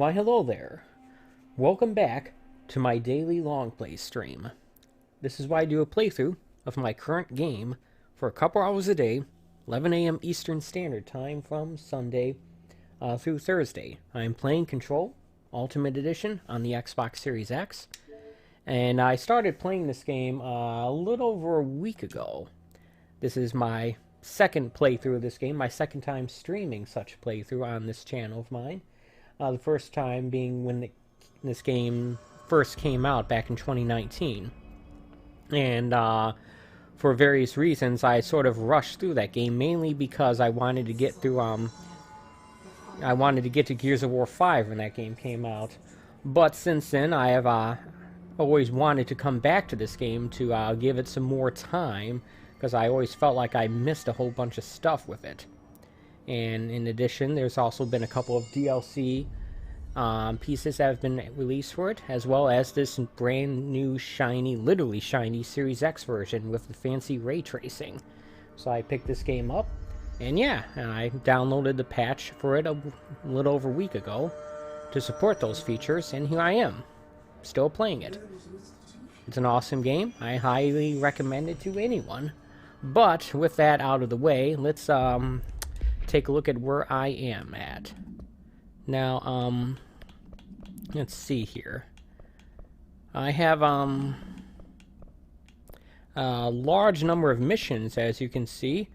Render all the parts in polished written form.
Why hello there. Welcome back to my daily long play stream. This is why I do a playthrough of my current game for a couple hours a day, 11 a.m. Eastern Standard Time from Sunday through Thursday. I'm playing Control Ultimate Edition on the Xbox Series X, and I started playing this game a little over a week ago. This is my second playthrough of this game, my second time streaming such a playthrough on this channel of mine. The first time being when this game first came out back in 2019. And for various reasons, I sort of rushed through that game, mainly because I wanted to get through, I wanted to get to Gears of War 5 when that game came out. But since then, I have always wanted to come back to this game to give it some more time, because I always felt like I missed a whole bunch of stuff with it. And in addition, there's also been a couple of DLC pieces that have been released for it, as well as this brand new shiny, literally shiny Series X version with the fancy ray tracing. So I picked this game up, and yeah, I downloaded the patch for it a little over a week ago to support those features, and here I am, still playing it. It's an awesome game. I highly recommend it to anyone. But with that out of the way, let's take a look at where I am at. Now, let's see here. I have a large number of missions, as you can see.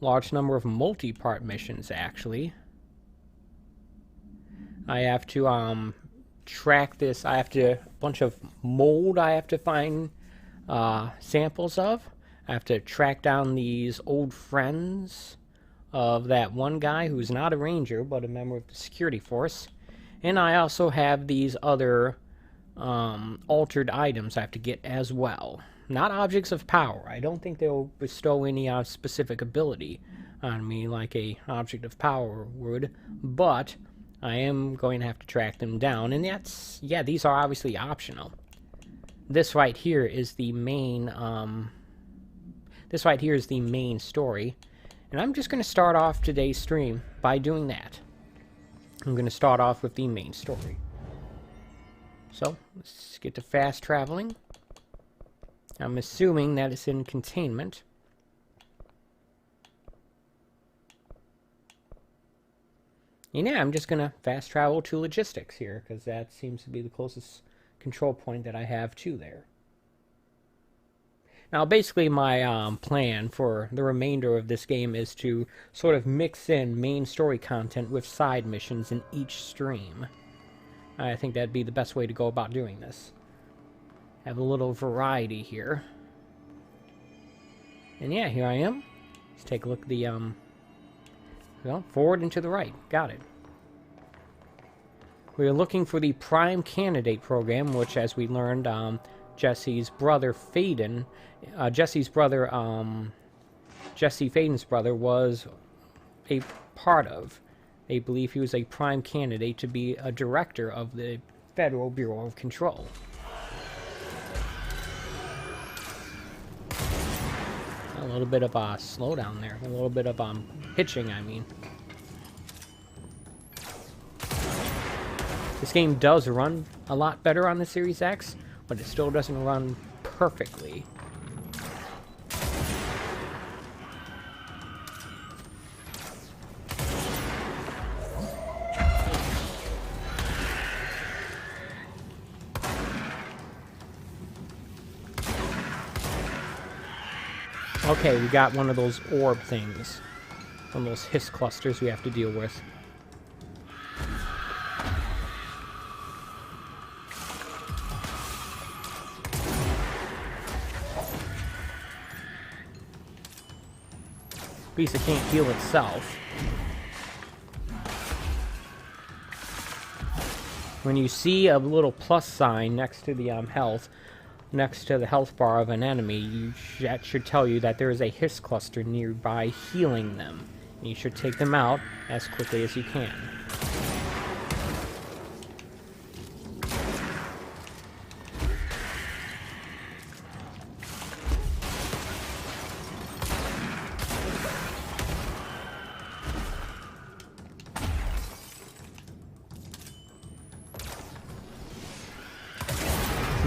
Large number of multi-part missions, actually. I have to track this. I have to, a bunch of mold I have to find samples of. I have to track down these old friends of that one guy who's not a ranger but a member of the security force. And I also have these other altered items I have to get as well. Not objects of power. I don't think they'll bestow any specific ability on me like a object of power would, but I am going to have to track them down, and that's, yeah, these are obviously optional. This right here is the main story. And I'm just going to start off today's stream by doing that. I'm going to start off with the main story. So, let's get to fast traveling. I'm assuming that it's in containment. And yeah, I'm just going to fast travel to logistics here, because that seems to be the closest control point that I have to there. Now, basically, my plan for the remainder of this game is to sort of mix in main story content with side missions in each stream. I think that'd be the best way to go about doing this. Have a little variety here. And yeah, here I am. Let's take a look at the, well, forward and to the right. Got it. We're looking for the Prime Candidate program, which, as we learned, Jesse's brother Faden, Jesse Faden's brother was a part of. They believe he was a prime candidate to be a director of the Federal Bureau of Control. A little bit of a slowdown there. A little bit of pitching, I mean. This game does run a lot better on the Series X, but it still doesn't run perfectly. Okay, we got one of those orb things. One of those hiss clusters we have to deal with. At least it can't heal itself. When you see a little plus sign next to the health, next to the health bar of an enemy, that should tell you that there is a hiss cluster nearby healing them. And you should take them out as quickly as you can.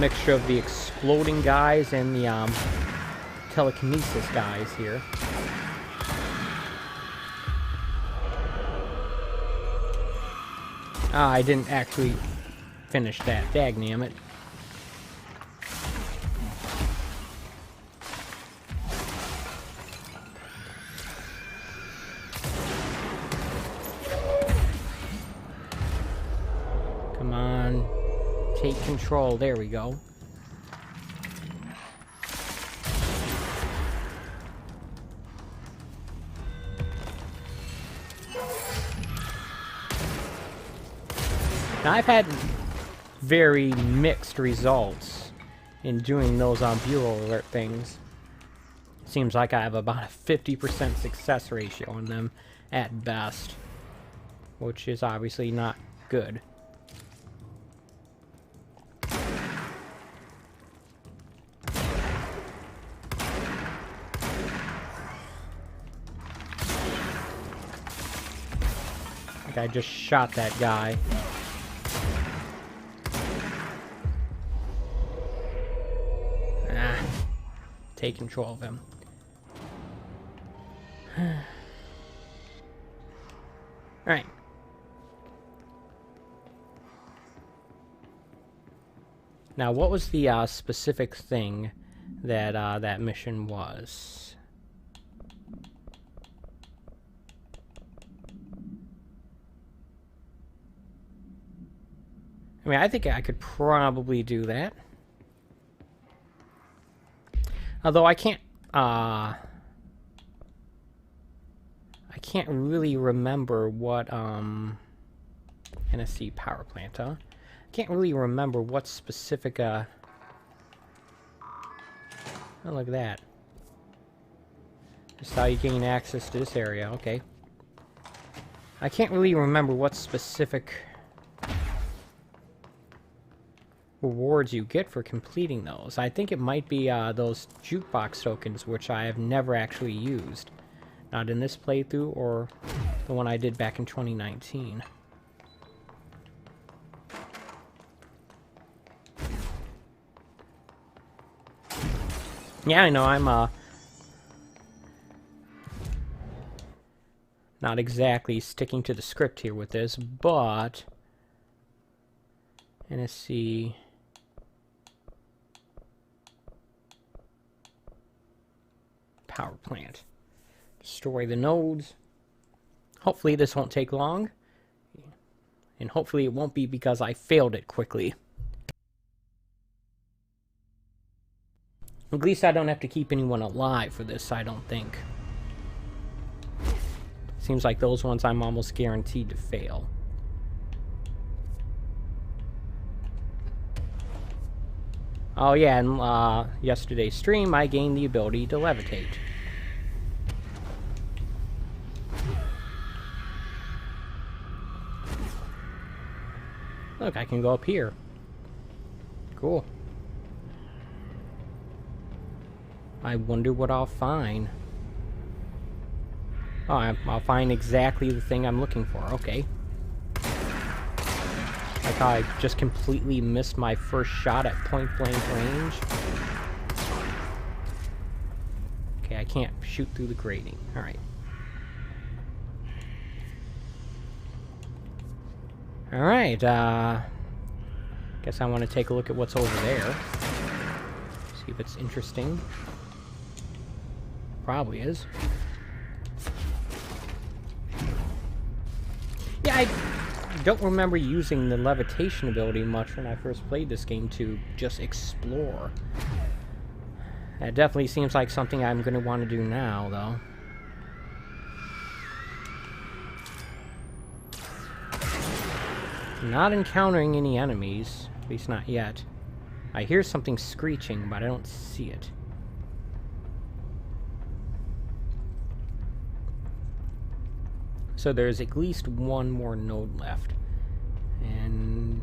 mixture of the exploding guys and the telekinesis guys here. Ah, I didn't actually finish that. Dagnammit. Come on. Take control. There we go. Now, I've had very mixed results in doing those Bureau Alert things. Seems like I have about a 50% success ratio on them at best, which is obviously not good. Like I just shot that guy. Take control of him. Alright. Now, what was the specific thing that that mission was? I mean, I think I could probably do that. Although I can't really remember what, NSC power plant, huh? I can't really remember what specific, oh, look at that. Just how you gain access to this area, okay. I can't really remember what specific rewards you get for completing those. I think it might be those jukebox tokens, which I have never actually used. Not in this playthrough or the one I did back in 2019. Yeah, I know, I'm not exactly sticking to the script here with this, but NSC power plant. Destroy the nodes. Hopefully this won't take long. And hopefully it won't be because I failed it quickly. At least I don't have to keep anyone alive for this, I don't think. Seems like those ones I'm almost guaranteed to fail. Oh yeah, and yesterday's stream, I gained the ability to levitate. Look, I can go up here. Cool. I wonder what I'll find. Oh, I'll find exactly the thing I'm looking for. Okay. Like how I just completely missed my first shot at point-blank range. Okay, I can't shoot through the grating. Alright. Alright, guess I want to take a look at what's over there. See if it's interesting. Probably is. Yeah, I don't remember using the levitation ability much when I first played this game to just explore. That definitely seems like something I'm going to want to do now, though. Not encountering any enemies, at least not yet. I hear something screeching, but I don't see it. So there's at least one more node left. And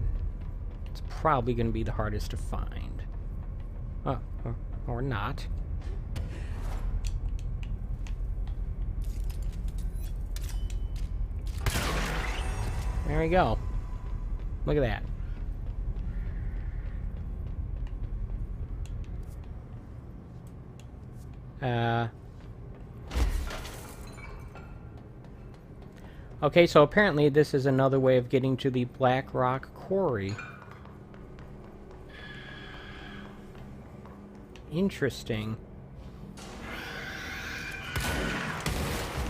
it's probably going to be the hardest to find. Oh, or not. There we go. Look at that. Okay, so apparently this is another way of getting to the Black Rock Quarry. Interesting.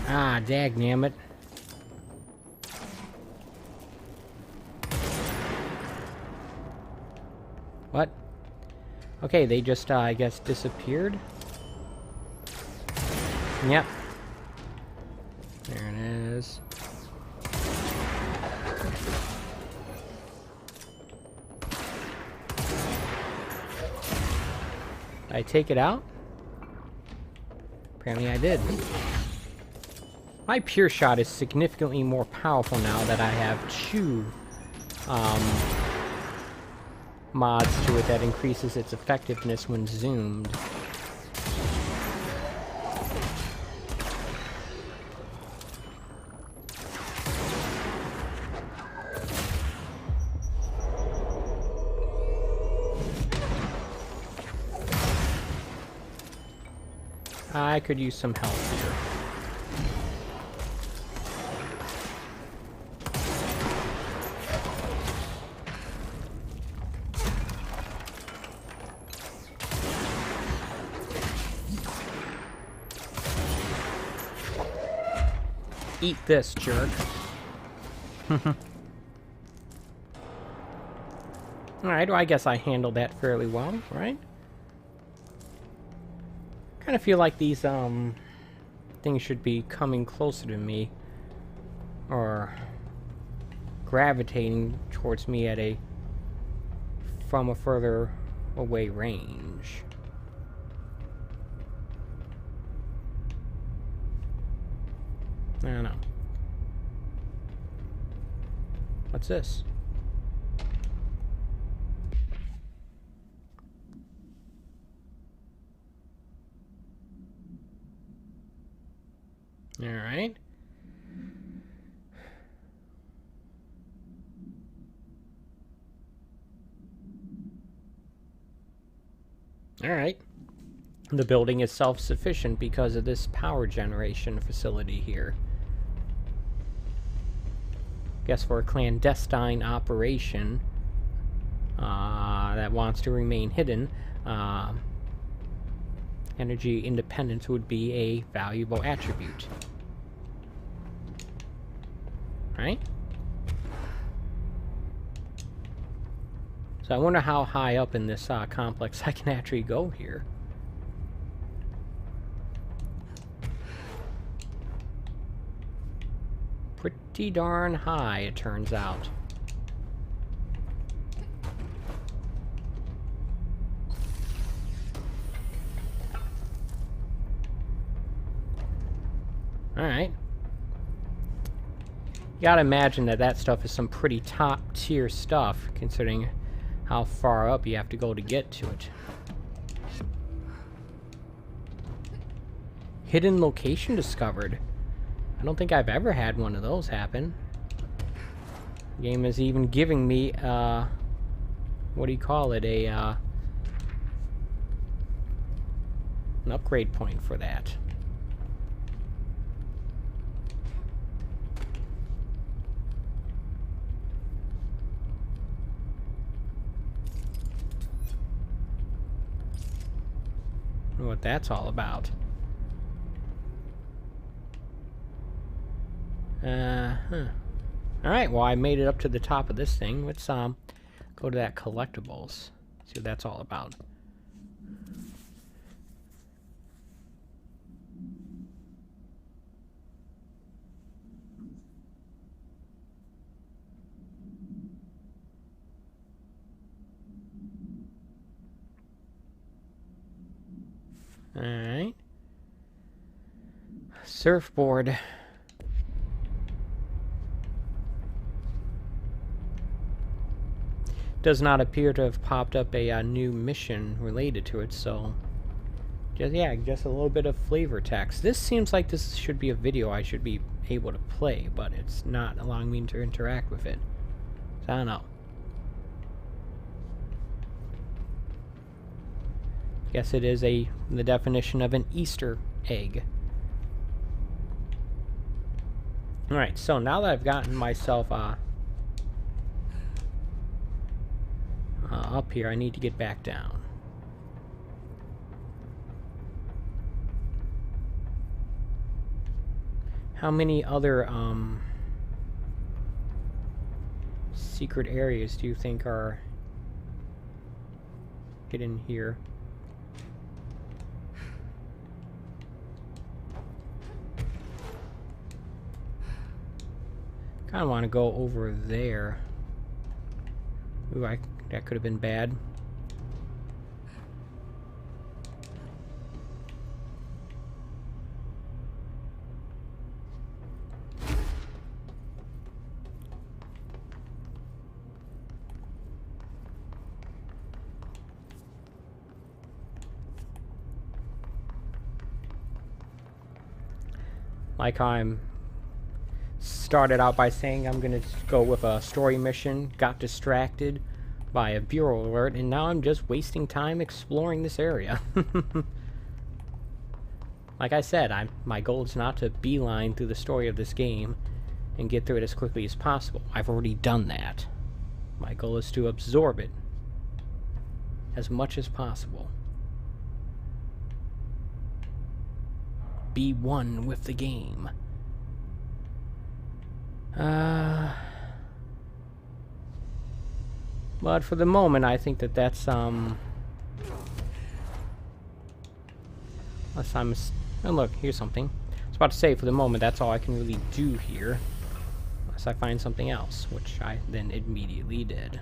Ah, dagnammit. What? Okay, they just, I guess, disappeared? Yep. There it is. Did I take it out? Apparently I did. My Pure Shot is significantly more powerful now that I have two mods to it that increases its effectiveness when zoomed. I could use some help here. Eat this, jerk. Alright, well, I guess I handled that fairly well, right? Kind of feel like these things should be coming closer to me, or gravitating towards me at from a further away range. I don't know. What's this? All right. All right. The building is self-sufficient because of this power generation facility here. Guess for a clandestine operation that wants to remain hidden, energy independence would be a valuable attribute. Right? So I wonder how high up in this complex I can actually go here. Pretty darn high, it turns out. Alright. You gotta imagine that that stuff is some pretty top-tier stuff, considering how far up you have to go to get to it. Hidden location discovered. I don't think I've ever had one of those happen. The game is even giving me, what do you call it, an upgrade point for that. I wonder what that's all about. Alright, well, I made it up to the top of this thing. Let's go to that collectibles. See what that's all about. Alright. Surfboard. Does not appear to have popped up a new mission related to it, so just a little bit of flavor text. This seems like this should be a video I should be able to play, but it's not allowing me to interact with it. So I don't know. Guess it is the definition of an Easter egg. Alright, so now that I've gotten myself up here, I need to get back down. How many other secret areas do you think are hidden here? Kind of want to go over there. Ooh, that could have been bad. Like I'm started out by saying I'm gonna go with a story mission, got distracted by a bureau alert, and now I'm just wasting time exploring this area. Like I said, my goal is not to beeline through the story of this game and get through it as quickly as possible. I've already done that. My goal is to absorb it as much as possible. Be one with the game. But for the moment, I think that's unless I'm oh look, here's something. I was about to say, for the moment, that's all I can really do here, unless I find something else, which I then immediately did.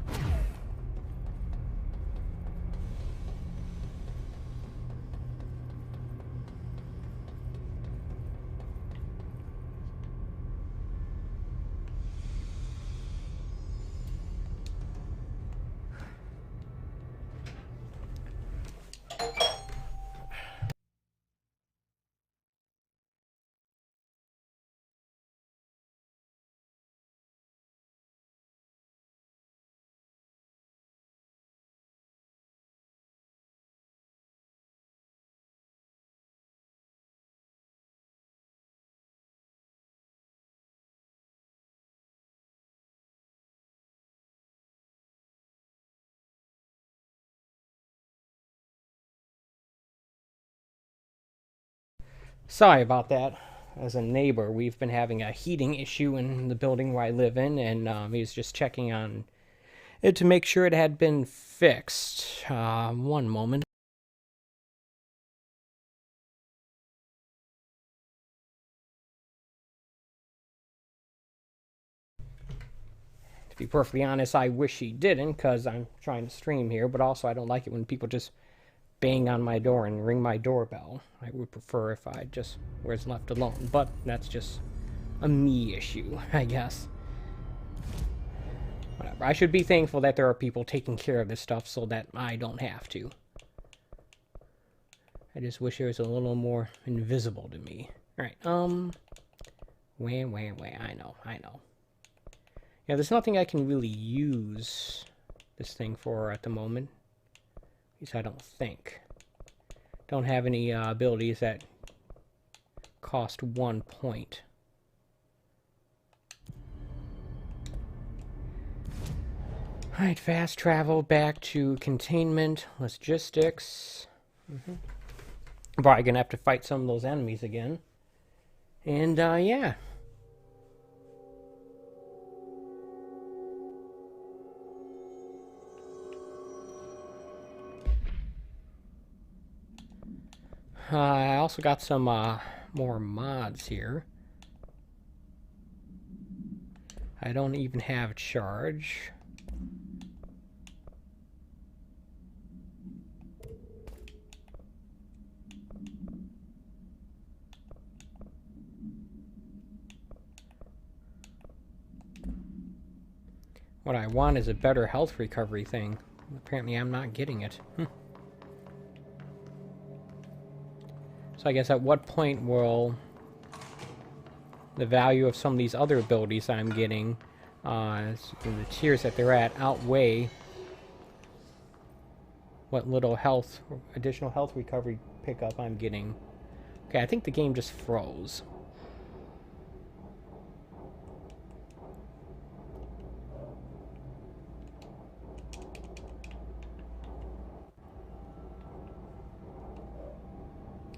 Sorry about that. As a neighbor, we've been having a heating issue in the building where I live in, and he's just checking on it to make sure it had been fixed. One moment. To be perfectly honest, I wish he didn't, because I'm trying to stream here, but also I don't like it when people just bang on my door and ring my doorbell. I would prefer if I just was left alone, but that's just a me issue, I guess. Whatever. I should be thankful that there are people taking care of this stuff so that I don't have to. I just wish it was a little more invisible to me. Alright, wait, I know. Yeah, there's nothing I can really use this thing for at the moment. At least I don't think. Don't have any abilities that cost 1 point. Alright, fast travel back to containment, logistics. Probably gonna have to fight some of those enemies again. And, yeah. I also got some more mods here. I don't even have charge. What I want is a better health recovery thing. Apparently I'm not getting it. So I guess at what point will the value of some of these other abilities I'm getting, the tiers that they're at, outweigh what little health, additional health recovery pickup I'm getting. Okay, I think the game just froze.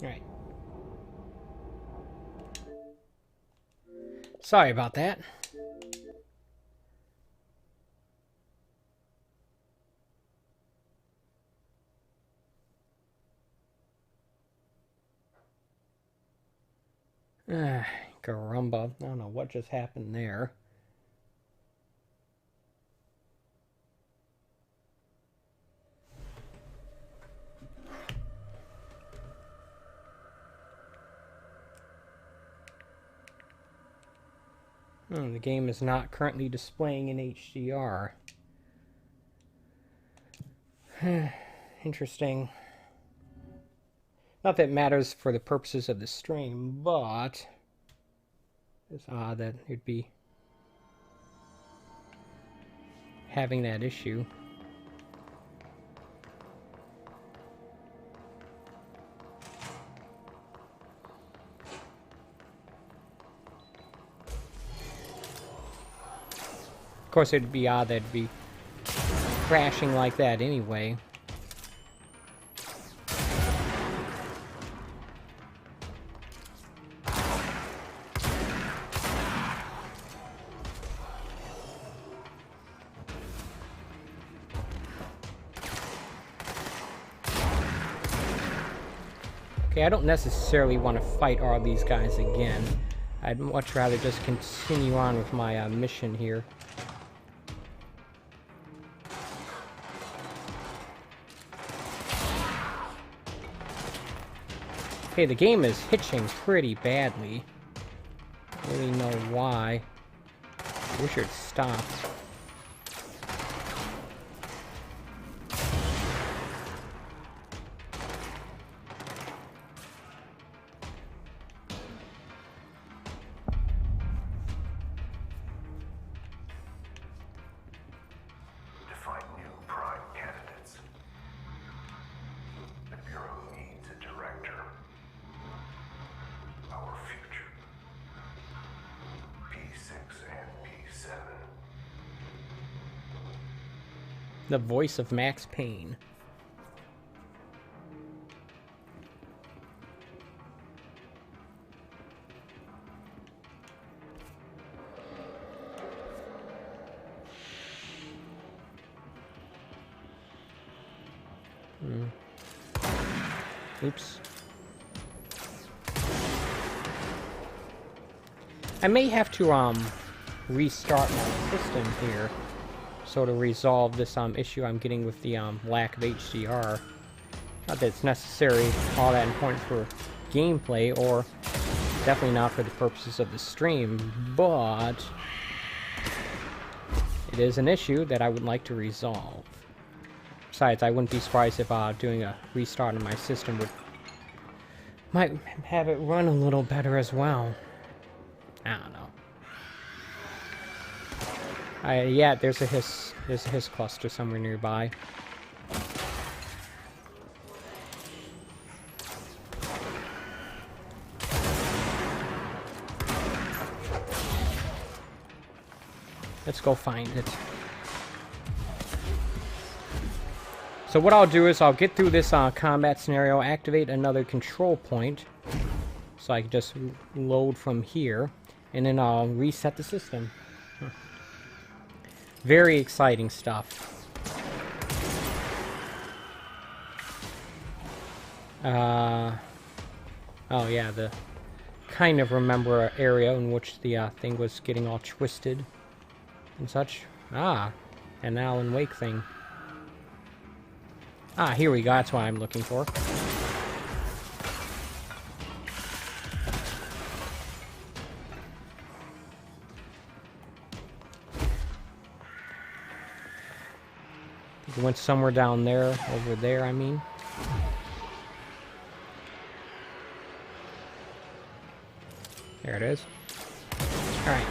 Alright. Sorry about that. Caramba. I don't know what just happened there. The game is not currently displaying in HDR. Interesting. Not that it matters for the purposes of the stream, but it's odd that it'd be having that issue. Of course, it'd be odd that it'd be crashing like that anyway. Okay, I don't necessarily want to fight all these guys again. I'd much rather just continue on with my mission here. Okay, the game is hitching pretty badly. I don't really know why. I wish it stopped. The voice of Max Payne. Oops. I may have to restart my system here, so to resolve this issue I'm getting with the lack of HDR. Not that it's necessary all that important for gameplay, or definitely not for the purposes of the stream, but it is an issue that I would like to resolve. Besides, I wouldn't be surprised if doing a restart on my system might have it run a little better as well. I don't know. Yeah, there's a hiss cluster somewhere nearby. Let's go find it. So what I'll do is I'll get through this combat scenario, activate another control point, so I can just load from here, and then I'll reset the system. Very exciting stuff. Oh yeah, the kind of remember area in which the thing was getting all twisted and such. An Alan Wake thing. Here we go, that's what I'm looking for. It went somewhere down there, over there, I mean. There it is. Alright.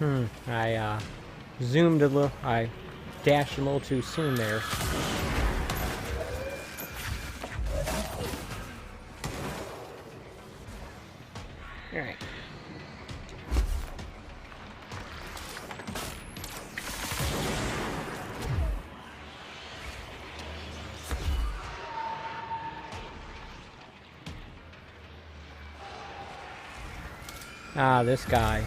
I zoomed a little. I dashed a little too soon there. All right. Ah, this guy.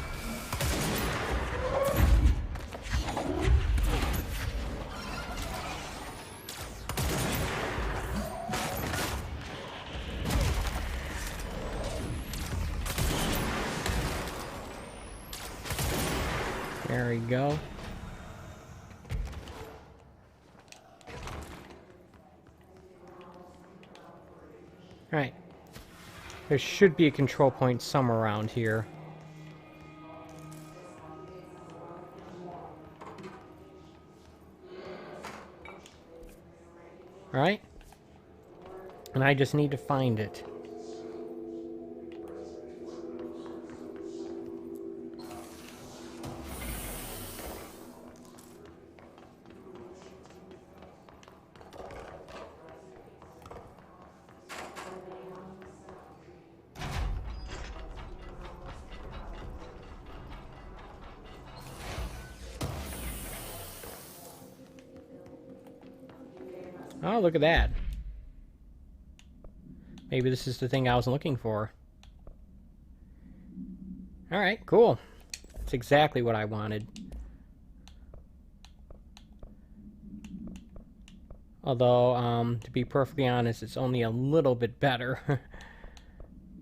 There we go. Alright. There should be a control point somewhere around here. Alright? And I just need to find it. Oh, look at that. Maybe this is the thing I was looking for. Alright, cool. That's exactly what I wanted. Although, to be perfectly honest, it's only a little bit better.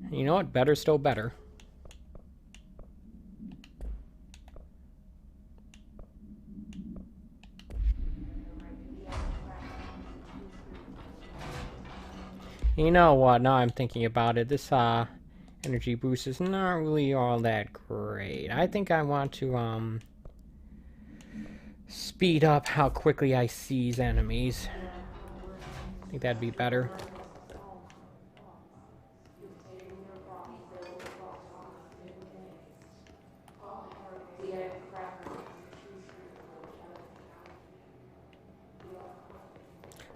You know what? Better still better. You know what? Now I'm thinking about it. This energy boost is not really all that great. I think I want to speed up how quickly I seize enemies. I think that'd be better.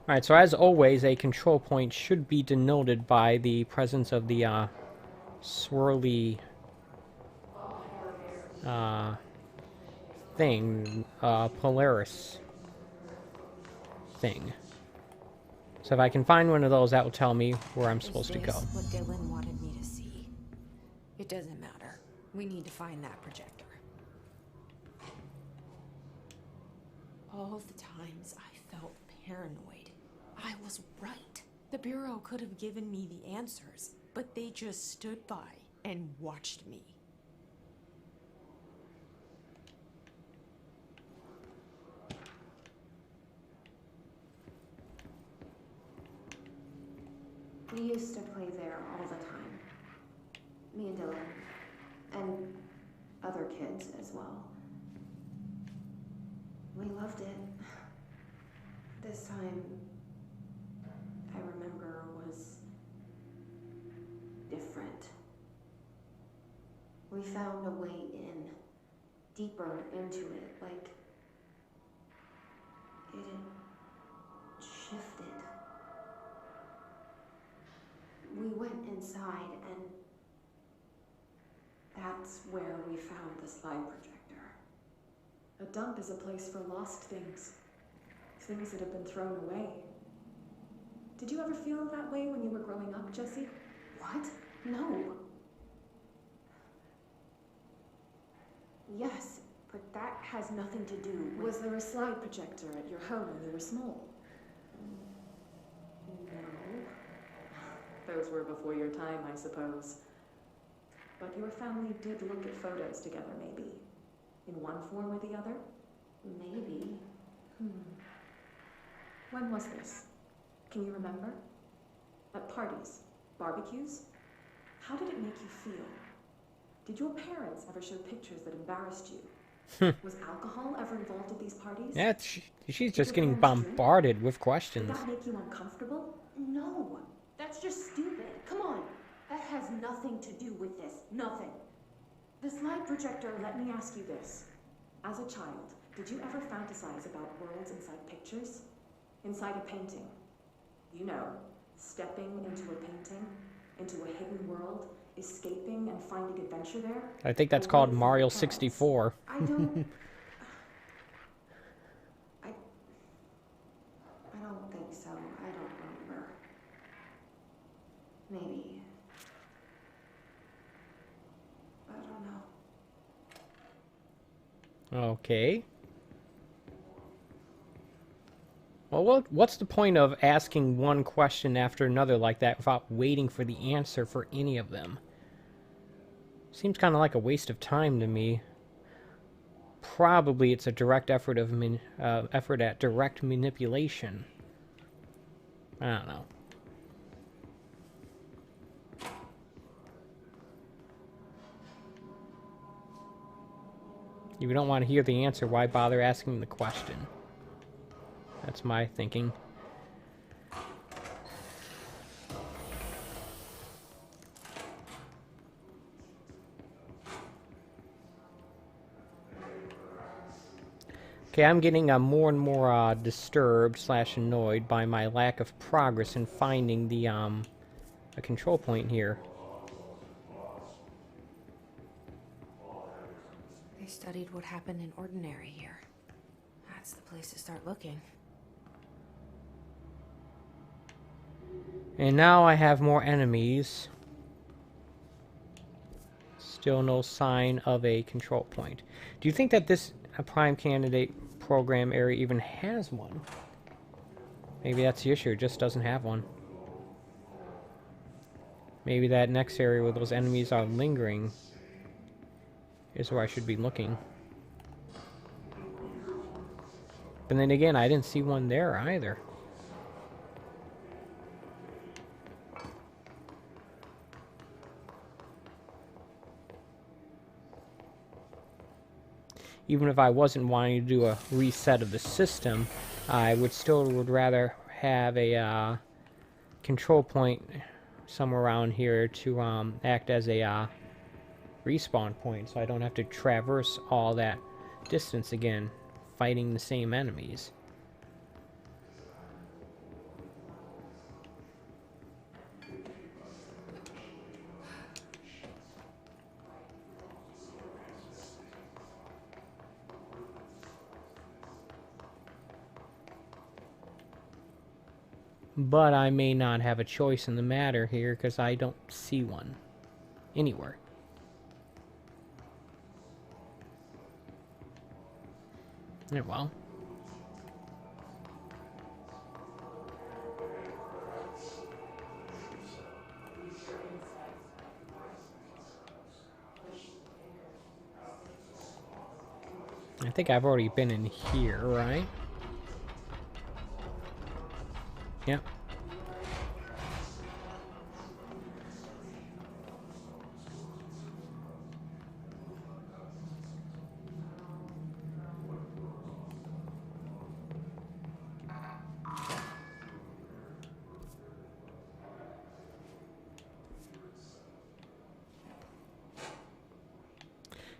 Alright, so as always, a control point should be denoted by the presence of the swirly thing, Polaris thing. So if I can find one of those, that will tell me where I'm supposed to go. Is this what Dylan wanted me to see? It doesn't matter. We need to find that projector. All the times I felt paranoid, I was right. The Bureau could have given me the answers, but they just stood by and watched me. We used to play there all the time. Me and Dylan. And other kids as well. We loved it. This time, I remember, was different. We found a way in, deeper into it, like it had shifted. We went inside, and that's where we found the slide projector. A dump is a place for lost things. Things that have been thrown away. Did you ever feel that way when you were growing up, Jessie? What? No. Yes, but that has nothing to do with... Was there a slide projector at your home when you were small? No. Those were before your time, I suppose. But your family did look at photos together, maybe. In one form or the other? Maybe. When was this? Can you remember? At parties? Barbecues? How did it make you feel? Did your parents ever show pictures that embarrassed you? Was alcohol ever involved at these parties? Yeah, she's just getting bombarded with questions. Did that make you uncomfortable? No. That's just stupid. Come on. That has nothing to do with this. Nothing. This light projector, let me ask you this. As a child, did you ever fantasize about worlds inside pictures? Inside a painting? You know, stepping into a painting, into a hidden world, escaping and finding adventure there? I think that's called Mario 64. I don't... I don't think so. I don't remember. Maybe. I don't know. Okay. Well, what's the point of asking one question after another like that without waiting for the answer for any of them? Seems kind of like a waste of time to me. Probably it's a direct effort at direct manipulation. I don't know. If you don't want to hear the answer, why bother asking the question? That's my thinking. Okay, I'm getting more and more disturbed / annoyed by my lack of progress in finding the a control point here. They studied what happened in Ordinary here. That's the place to start looking. And now I have more enemies. Still no sign of a control point. Do you think that this Prime Candidate program area even has one? Maybe that's the issue, it just doesn't have one. Maybe that next area where those enemies are lingering is where I should be looking. But then again, I didn't see one there either. Even if I wasn't wanting to do a reset of the system, I would rather have a control point somewhere around here to act as a respawn point, so I don't have to traverse all that distance again, fighting the same enemies. But I may not have a choice in the matter here because I don't see one anywhere. Yeah, well. I think I've already been in here, right? Yep.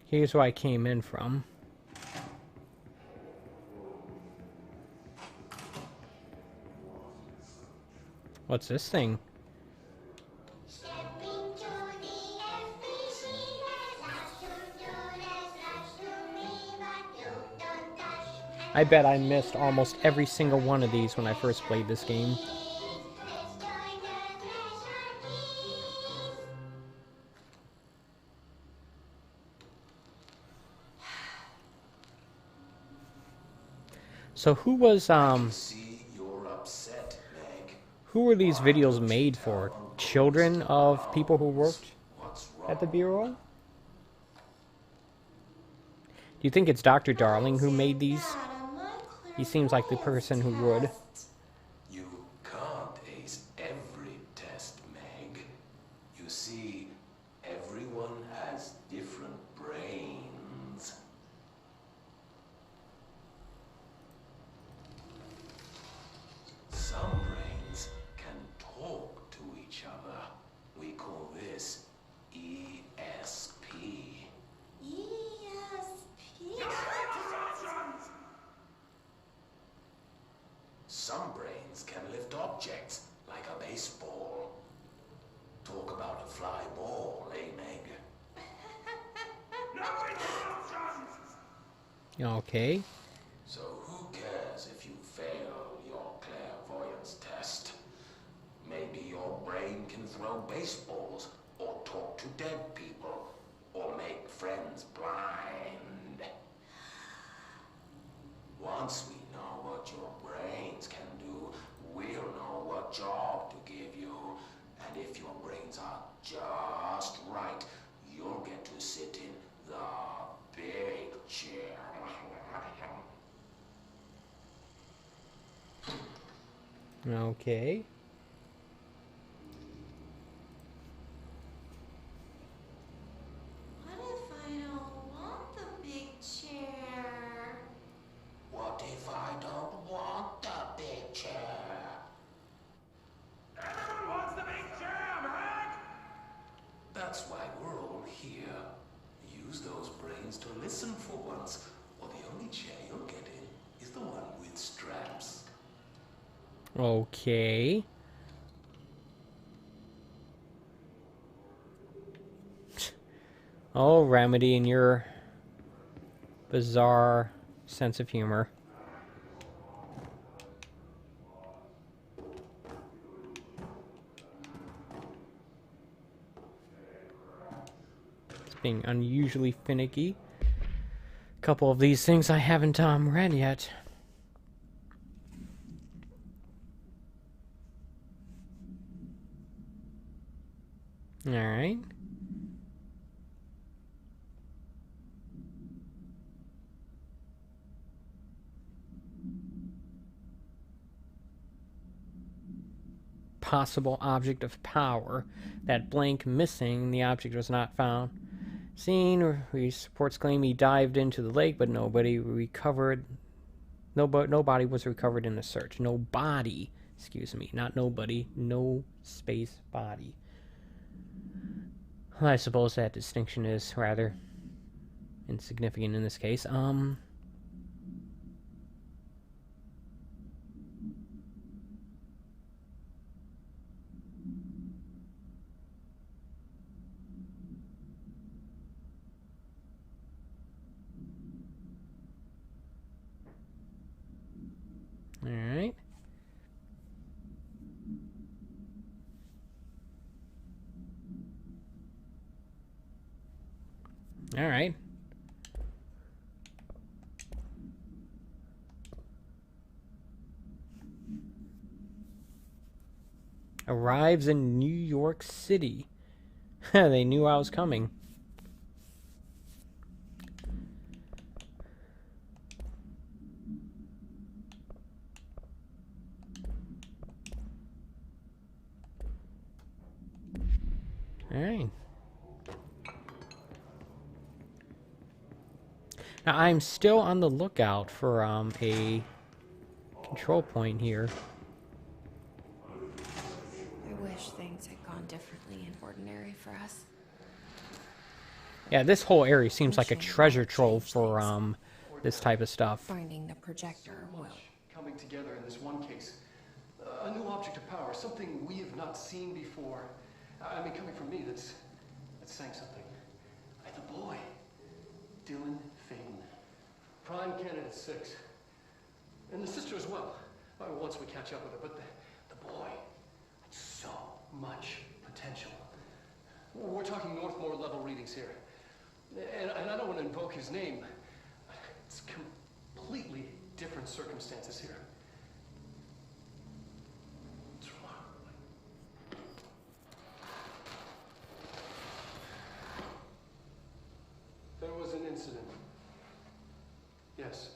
Here's where I came in from. What's this thing? I bet I missed almost every single one of these when I first played this game. So who was who were these videos made for? Children of people who worked at the Bureau? Do you think it's Dr. Darling who made these? He seems like the person who would. You can't ace every test, Meg. You see, everyone has different brains. Some brains can talk to each other. We call this ESP. Okay. So who cares if you fail your clairvoyance test? Maybe your brain can throw baseballs, or talk to dead people, or make friends blind. Once we know what your brains can do, we'll know what job to give you. And if your brains are just right, you'll get to sit in the big chair. Okay. What if I don't want the big chair? What if I don't want the big chair? Everyone wants the big chair, Meg! That's why we're all here. Use those brains to listen for once, or the only chair you'll get in is the one with straps. Okay. Oh, Remedy and your bizarre sense of humor. It's being unusually finicky. A couple of these things I haven't read yet. All right. Possible object of power. That blank missing. The object was not found. Seen. Reports claim he dived into the lake, but nobody recovered. Nobody was recovered in the search. No body. Excuse me. Not nobody. No space body. I suppose that distinction is rather insignificant in this case. All right. All right. Arrives in New York City. They knew I was coming. All right. Now, I'm still on the lookout for a control point here. I wish things had gone differently in Ordinary for us. Yeah, this whole area seems like a treasure trove for this type of stuff. Finding the projector will. Coming together in this one case. A new object of power, something we have not seen before. I mean, coming from me, that's saying something. The boy, Dylan Faden, prime candidate 6, and the sister as well. Once we catch up with her, but the boy, so much potential. We're talking Northmore level readings here, and I don't want to invoke his name. It's completely different circumstances here. It's remarkable. There was an incident. Yes.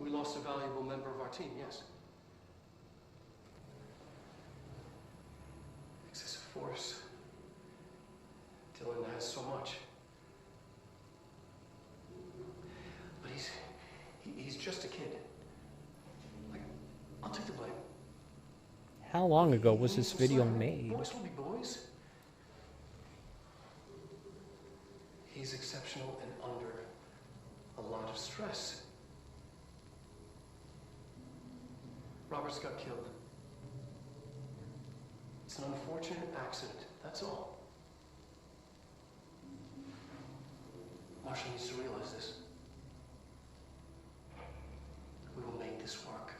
We lost a valuable member of our team, yes. Excessive force. Dylan has so much. But he's just a kid. I'll take the blame. How long ago was this video made? Boys will be boys. He's exceptional and under a lot of stress. Roberts got killed. It's an unfortunate accident, that's all. Marshall needs to realize this. We will make this work.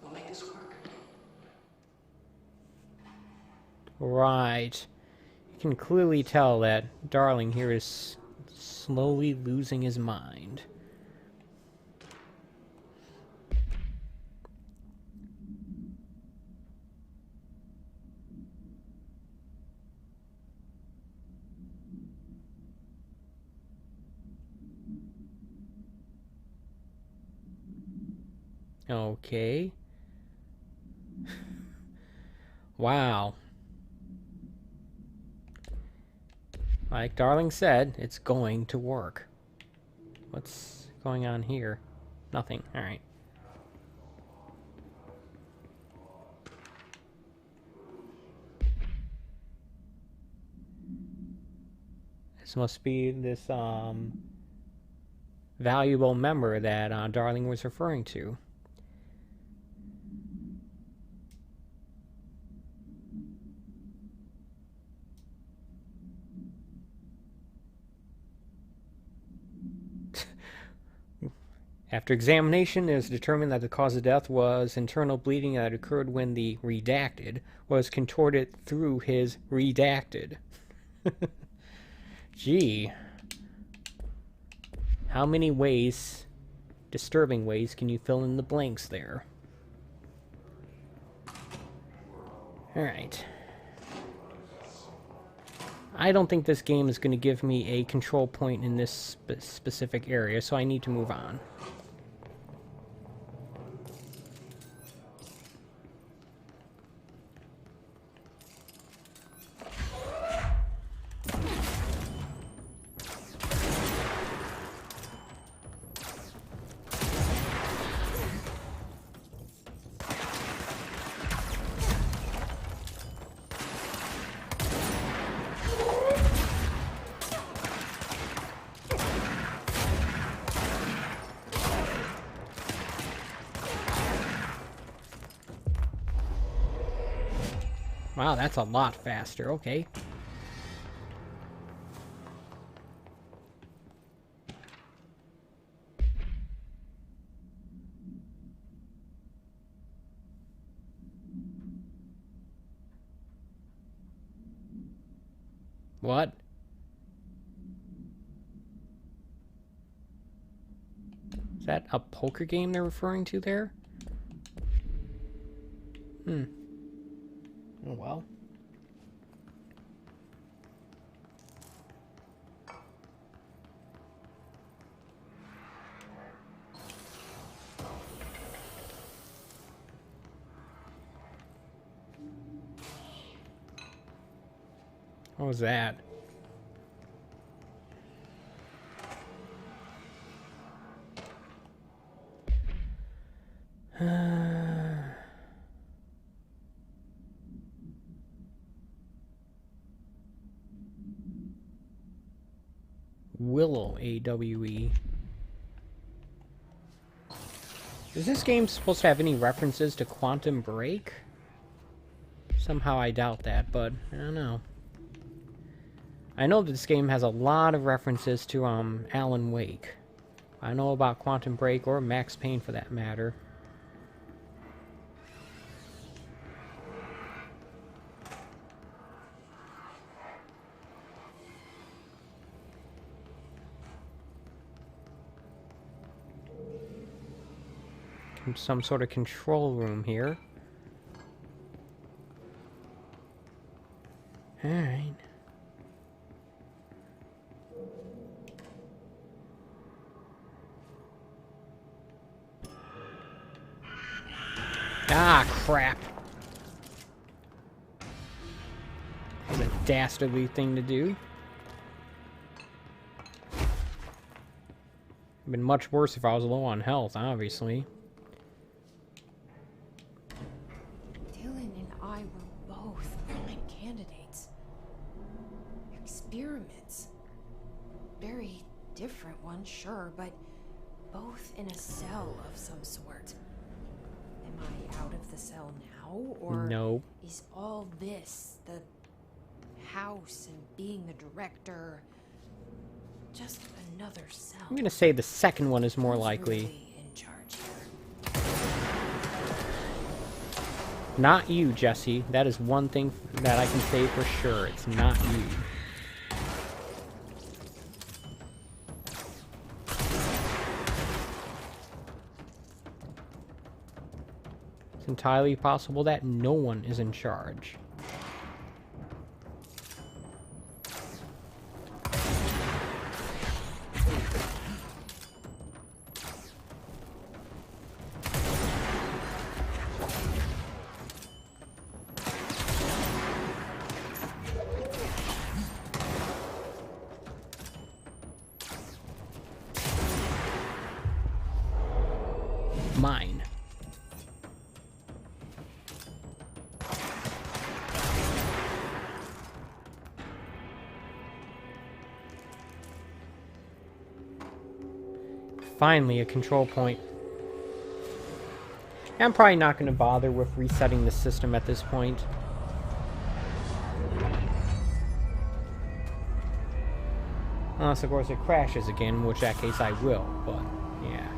We'll make this work. Right. You can clearly tell that Darling here is slowly losing his mind. Okay. Wow. Like Darling said, it's going to work. What's going on here? Nothing. Alright. This must be this, valuable member that, Darling was referring to. After examination, it is determined that the cause of death was internal bleeding that occurred when the redacted was contorted through his redacted. Gee. How many ways, disturbing ways, can you fill in the blanks there? Alright. I don't think this game is going to give me a control point in this specific area, so I need to move on. Wow, that's a lot faster. Okay. What? Is that a poker game they're referring to there? Oh well. What was that? Willow AWE. Is this game supposed to have any references to Quantum Break? Somehow I doubt that, but I don't know. I know that this game has a lot of references to Alan Wake. I know about Quantum Break or Max Payne for that matter. Some sort of control room here. Alright. Ah, crap. That's a dastardly thing to do. It'd been much worse if I was low on health, obviously. Dylan and I were both prime candidates. Experiments. Very different ones, sure, but both in a cell of some sort. Am I out of the cell now, or No. is all this, the house and being the director, just another cell? I'm gonna say the second one is more Who's likely. really in charge here? Not you, Jesse. That is one thing that I can say for sure. It's not you. It's entirely possible that no one is in charge. Mine. Finally, a control point. I'm probably not going to bother with resetting the system at this point. Unless, of course, it crashes again, in which that case I will, but, yeah.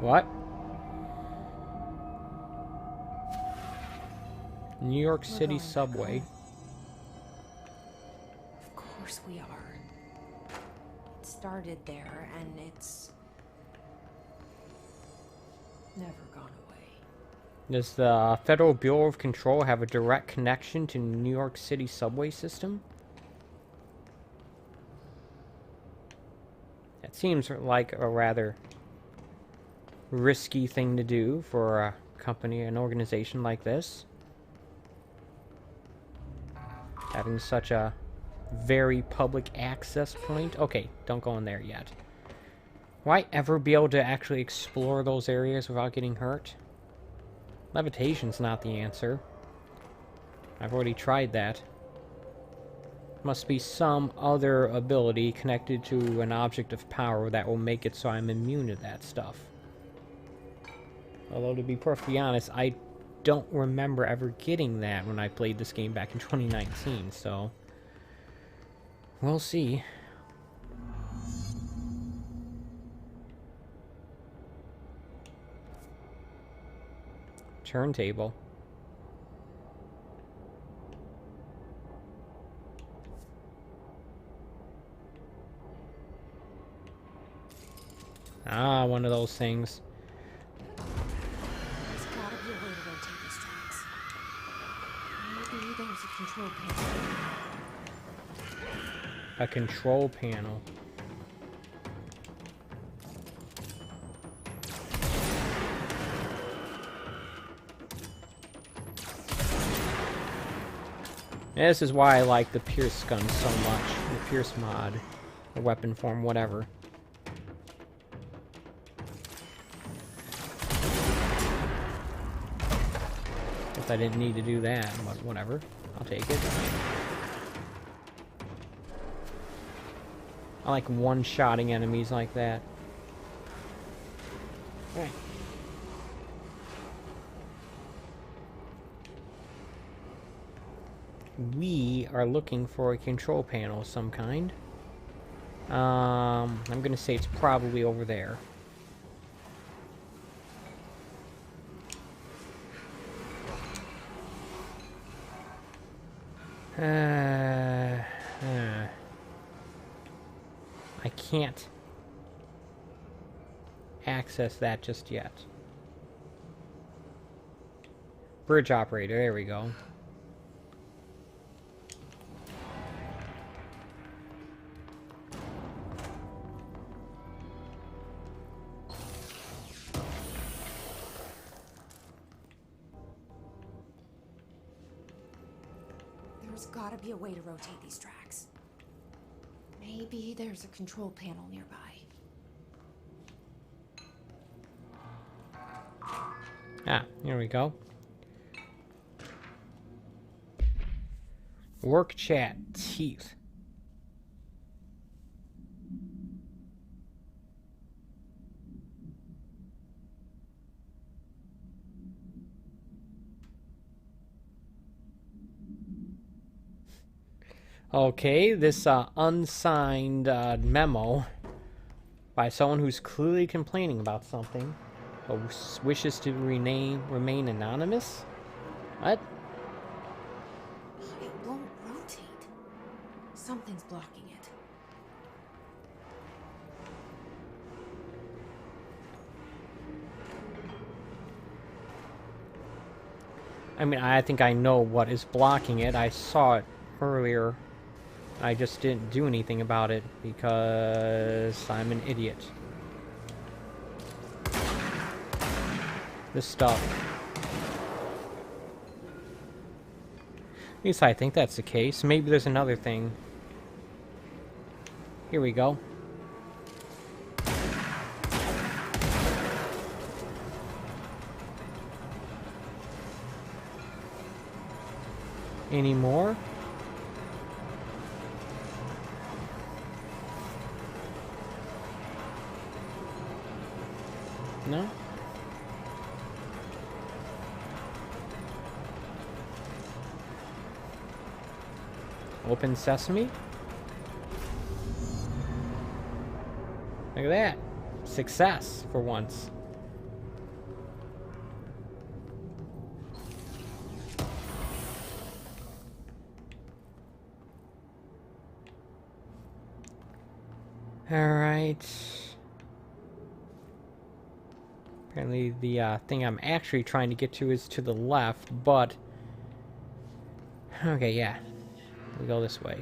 What? New York We're City going back subway. home. Of course we are. It started there, and it's never gone away. Does the Federal Bureau of Control have a direct connection to New York City subway system? That seems like a rather risky thing to do for a company, an organization like this. Having such a very public access point. Okay, don't go in there yet. Will I ever be able to actually explore those areas without getting hurt? Levitation's not the answer. I've already tried that. Must be some other ability connected to an object of power that will make it so I'm immune to that stuff. Although, to be perfectly honest, I don't remember ever getting that when I played this game back in 2019, so we'll see. Turntable. Ah, one of those things. There's gotta be a way to rotate these tracks. Maybe there's a control panel. A control panel. This is why I like the Pierce gun so much. The Pierce mod. The weapon form, whatever. Guess I didn't need to do that, but whatever. I'll take it. I like one-shotting enemies like that. Alright. We are looking for a control panel of some kind. I'm gonna say it's probably over there. I can't access that just yet. Bridge operator, there we go. There's gotta be a way to rotate these tracks. Maybe there's a control panel nearby. Ah, here we go. Work chat, teeth. Okay, this unsigned memo by someone who's clearly complaining about something, but wishes to remain anonymous? What? It won't rotate. Something's blocking it. I mean, I think I know what is blocking it. I saw it earlier. I just didn't do anything about it because I'm an idiot. This stuff. At least I think that's the case. Maybe there's another thing. Here we go. Any more? No? Open sesame? Look at that. Success for once. Alright. Apparently the thing I'm actually trying to get to is to the left, but... Okay, yeah. We go this way.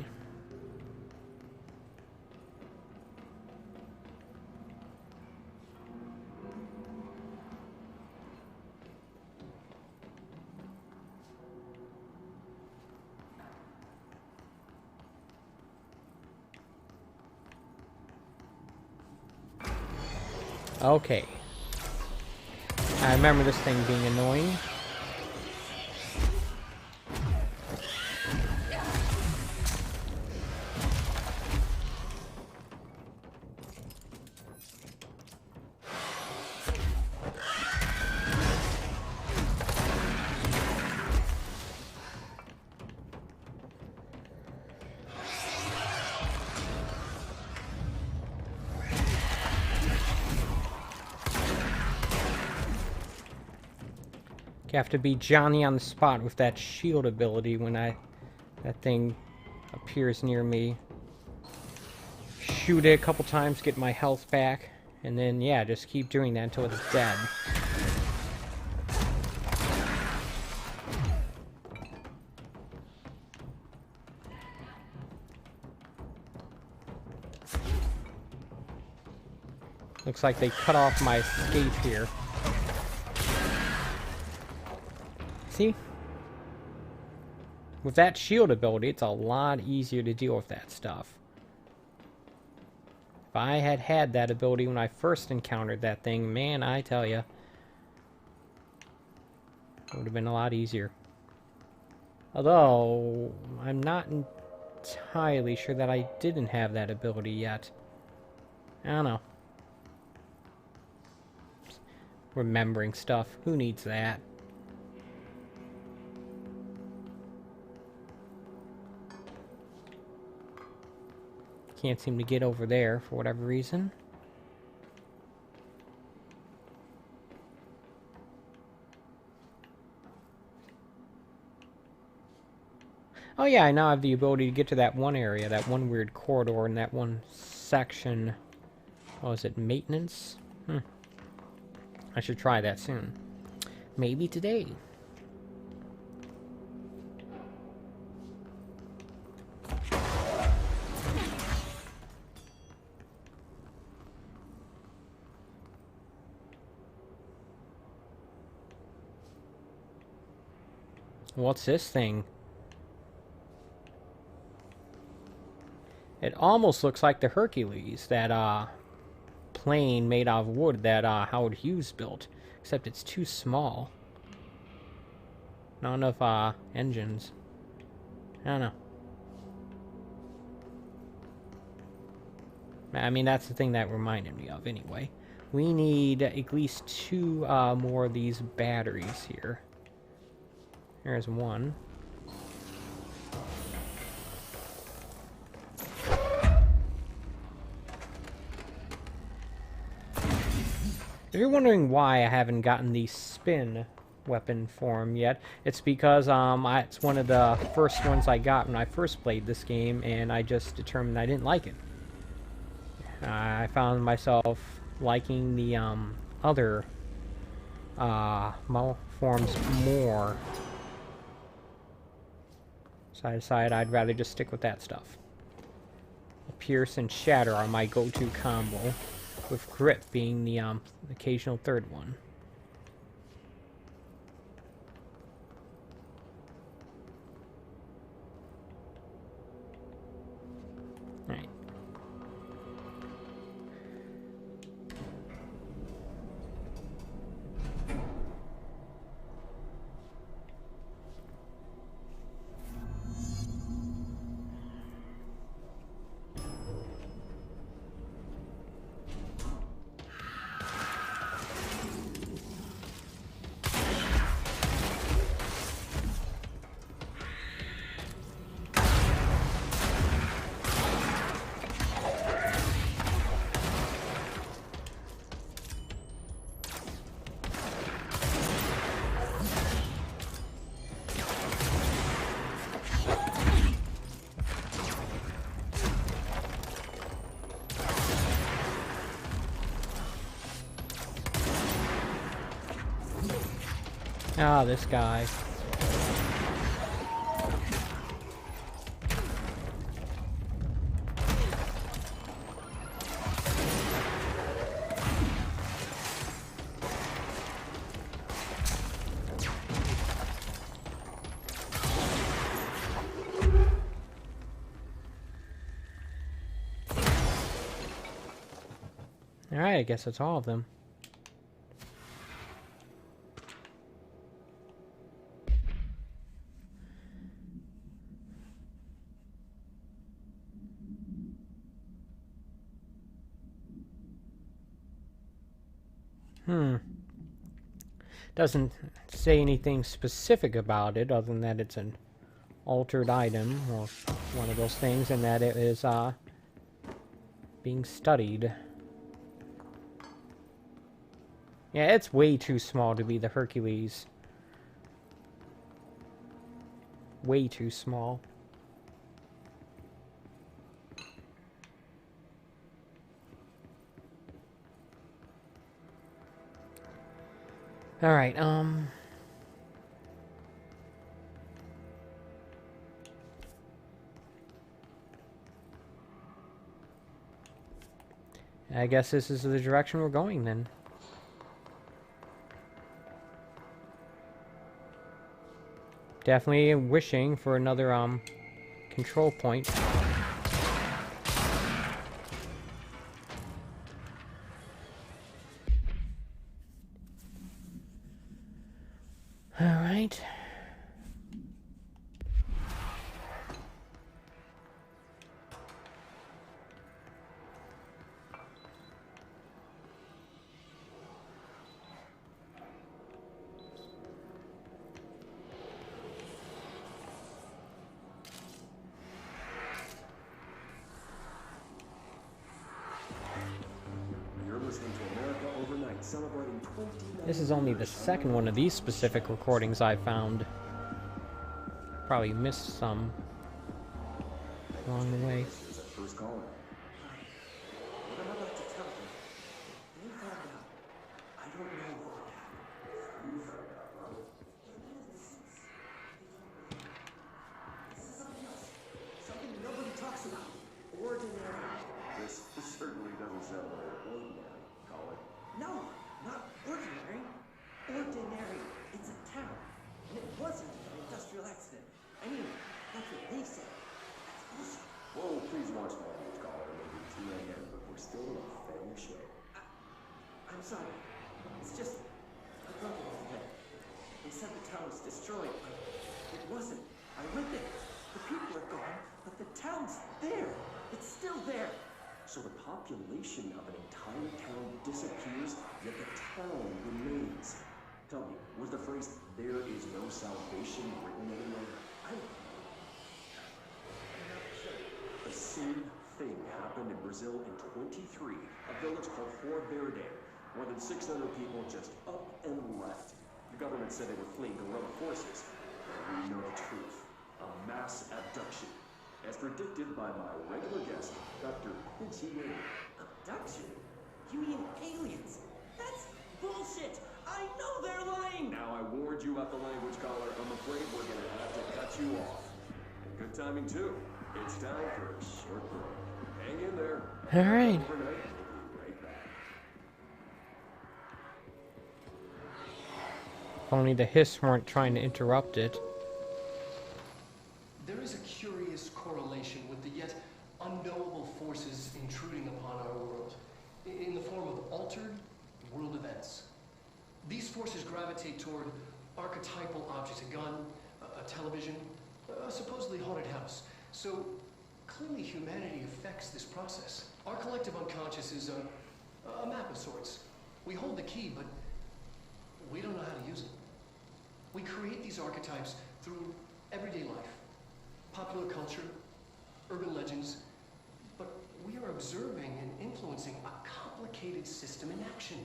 Okay. I remember this thing being annoying. You have to be Johnny on the spot with that shield ability when that thing appears near me. Shoot it a couple times, get my health back, and then, yeah, just keep doing that until it's dead. Looks like they cut off my escape here. See? With that shield ability, it's a lot easier to deal with that stuff. If I had had that ability when I first encountered that thing, man, I tell ya, it would have been a lot easier. Although, I'm not entirely sure that I didn't have that ability yet. I don't know. Remembering stuff. Who needs that? Can't seem to get over there for whatever reason. Oh yeah, I now have the ability to get to that one area, that one weird corridor in that one section. Oh, is it maintenance? I should try that soon. Maybe today. What's this thing? It almost looks like the Hercules, that plane made out of wood that Howard Hughes built, except it's too small. Not enough engines. I don't know. I mean, that's the thing that reminded me of anyway. We need at least 2 more of these batteries here. There's one. If you're wondering why I haven't gotten the spin weapon form yet, it's because it's one of the first ones I got when I first played this game, and I just determined I didn't like it. I found myself liking the other forms more. So I decided I'd rather just stick with that stuff. Pierce and Shatter are my go-to combo, with Grip being the occasional third one. Alright. Ah, this guy. Alright, I guess that's all of them. Doesn't say anything specific about it other than that it's an altered item or one of those things, and that it is being studied. Yeah, it's way too small to be the Hercules. Way too small. Alright, I guess this is the direction we're going then. Definitely wishing for another, control point. Alright. This is only the second one of these specific recordings I've found. Probably missed some along the way. I'm sorry. It's just I thought it was dead. They said the town was destroyed, but it wasn't. I went there. The people are gone, but the town's there. It's still there. So the population of an entire town disappears, yet the town remains. Tell me, was the phrase "there is no salvation" written anywhere? I'm not sure. The same thing happened in Brazil in 23, a village called Fort Verde. More than 600 people just up and left. The government said they were fleeing guerrilla forces. But we know the truth. A mass abduction. As predicted by my regular guest, Dr. Quincy Wade. Abduction? You mean aliens? That's bullshit! I know they're lying! Now I warned you about the language caller. I'm afraid we're gonna have to cut you off. Good timing too. It's time for a short break. Hang in there. All right. Overnight, we'll be right back. If only the Hiss weren't trying to interrupt it. There is a curious correlation with the yet unknowable forces intruding upon our world, in the form of altered world events. These forces gravitate toward archetypal objects, a gun, a television, a supposedly haunted house. So clearly humanity affects this process. Our collective unconscious is a map of sorts. We hold the key, but we don't know how to use it. We create these archetypes through everyday life, popular culture, urban legends, but we are observing and influencing a complicated system in action.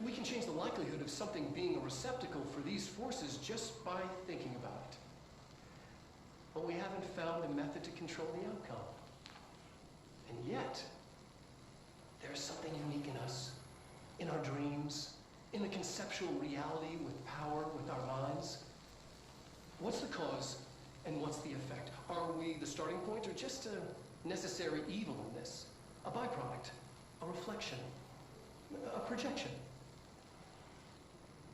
We can change the likelihood of something being a receptacle for these forces just by thinking about it. But we haven't found a method to control the outcome. And yet, there's something unique in us, in our dreams, in the conceptual reality with power, with our minds. What's the cause and what's the effect? Are we the starting point or just a necessary evil in this? A byproduct, a reflection, a projection?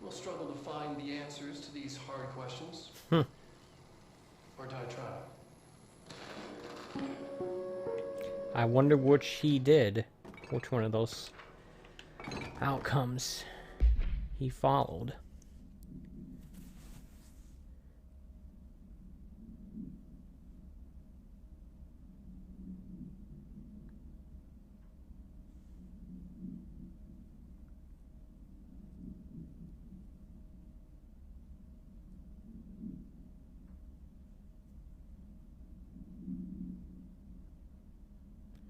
We'll struggle to find the answers to these hard questions. Or do I try? I wonder which he did. Which one of those outcomes he followed.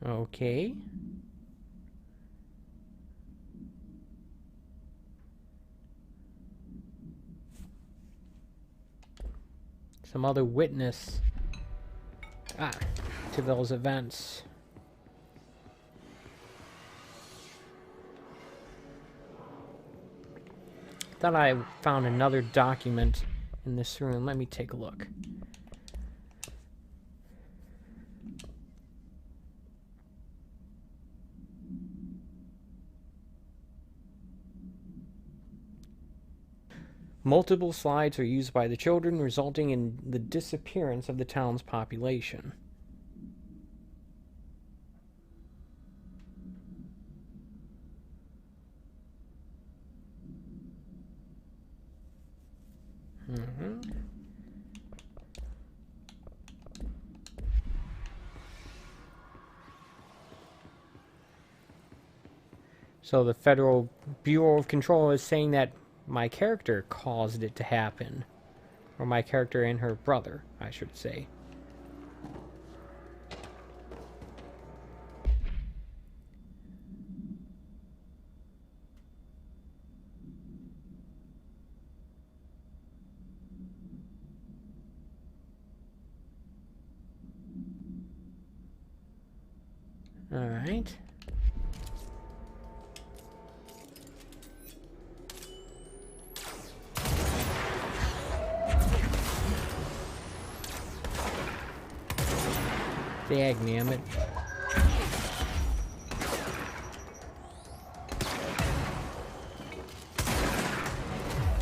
Okay. Some other witness to those events. Thought I found another document in this room. Let me take a look. Multiple slides are used by the children, resulting in the disappearance of the town's population. So the Federal Bureau of Control is saying that my character caused it to happen. Or my character and her brother, I should say. All right. Dagnammit.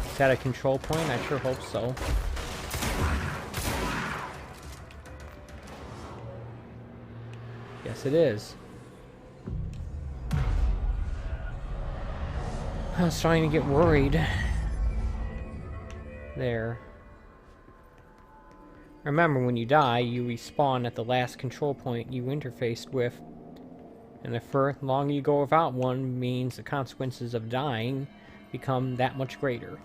Is that a control point? I sure hope so. Yes, it is. I was starting to get worried. There. Remember, when you die, you respawn at the last control point you interfaced with. And the longer you go without one means the consequences of dying become that much greater.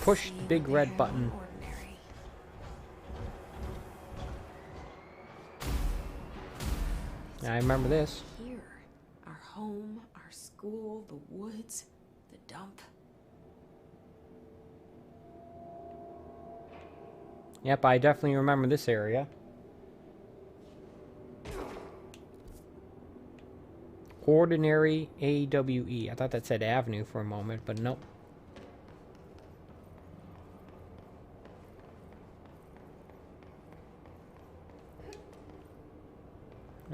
Push the big red button. Ordinary. I remember this. Here, our home, our school, the woods, the dump. Yep, I definitely remember this area. Ordinary AWE. I thought that said Avenue for a moment, but nope.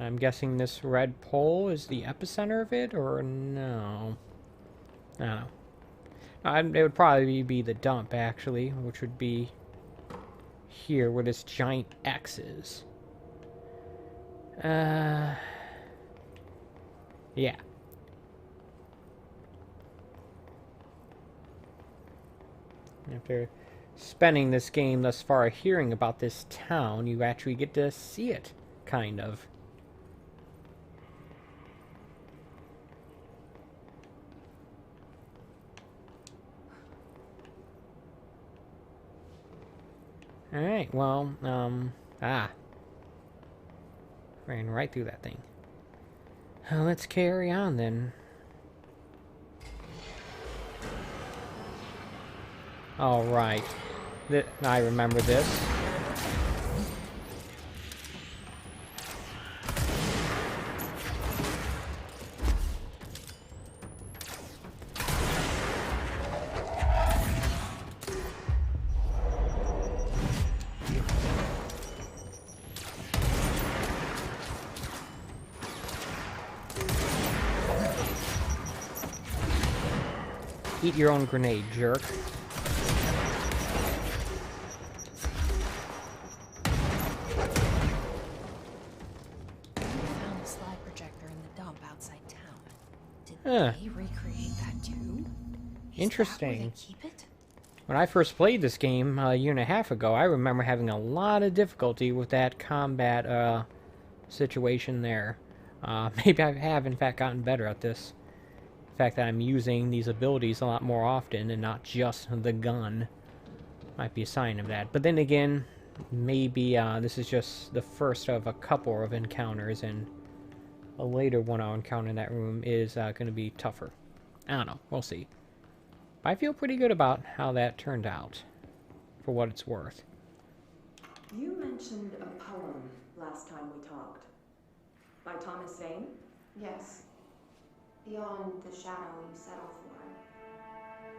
I'm guessing this red pole is the epicenter of it, or no? I don't know. It would probably be the dump, actually, which would be here, where this giant X is. Yeah. After spending this game thus far hearing about this town, you actually get to see it, kind of. Alright, well, ran right through that thing. Let's carry on then. Alright. I remember this. Eat your own grenade, jerk. Found the slide projector in the dump outside town. Did they recreate that too? Interesting. Is that where they keep it? When I first played this game a year and a half ago, I remember having a lot of difficulty with that combat situation there. Maybe I have, in fact, gotten better at this. The fact that I'm using these abilities a lot more often and not just the gun might be a sign of that. But then again, maybe this is just the first of a couple of encounters, and a later one I'll encounter in that room is going to be tougher. I don't know. We'll see. But I feel pretty good about how that turned out, for what it's worth. You mentioned a poem last time we talked. By Thomas Zane? Yes. Beyond the shadow you settle for.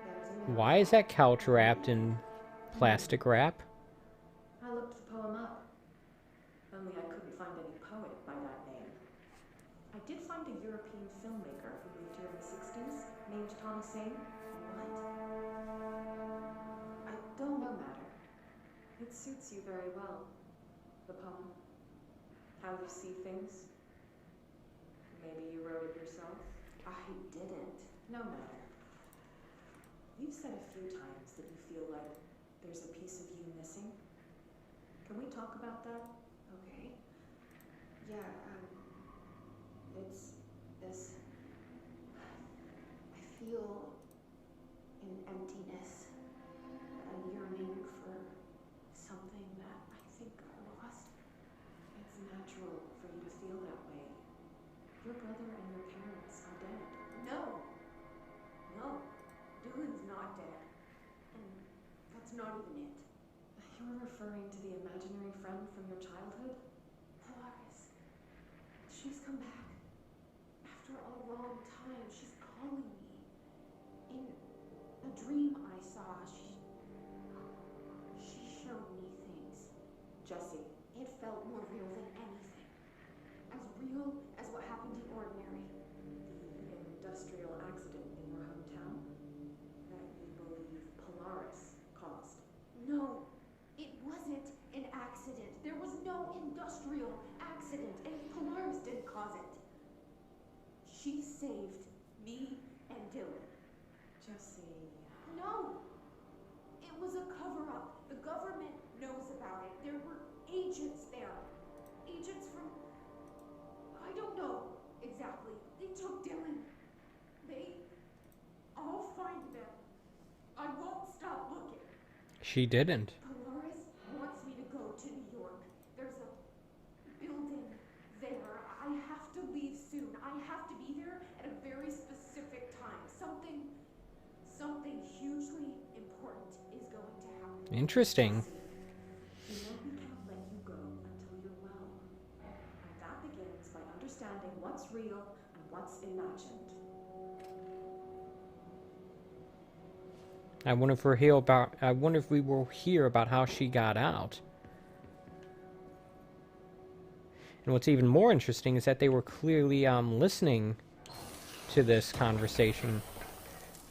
There's a Why is that couch wrapped in plastic wrap? I looked the poem up. Only I couldn't find any poet by that name. I did find a European filmmaker who lived here in the 60s, named Thomas Zane. What? I don't know matter. It suits you very well. The poem. How you see things. Maybe you wrote it yourself? I didn't. No matter. You've said a few times that you feel like there's a piece of you missing. Can we talk about that? Okay. Yeah, it's this. I feel an emptiness, a yearning for something that I think I lost. It's natural for you to feel that way. Your brother and your parents are dead. No! No. Dylan's not dead. And that's not even it. You're referring to the imaginary friend from your childhood? Polaris. She's come back. After a long time, she's calling me. In a dream I saw, she showed me things. Jessie. It felt more real than anything. As real as what happened in Ordinary. The industrial accident in your hometown that you believe Polaris caused. No, it wasn't an accident. There was no industrial accident, and Polaris didn't cause it. She saved me and Dylan. Jessie. No! It was a cover-up. The government knows about it. There were agents there. Agents from... I don't know exactly. She didn't. Polaris wants me to go to New York. There's a building there. I have to leave soon. I have to be there at a very specific time. Something hugely important is going to happen. Interesting. You know we can't let you go until you're well. And that begins by understanding what's real and what's imagined. I wonder if we will hear about how she got out. And what's even more interesting is that they were clearly listening to this conversation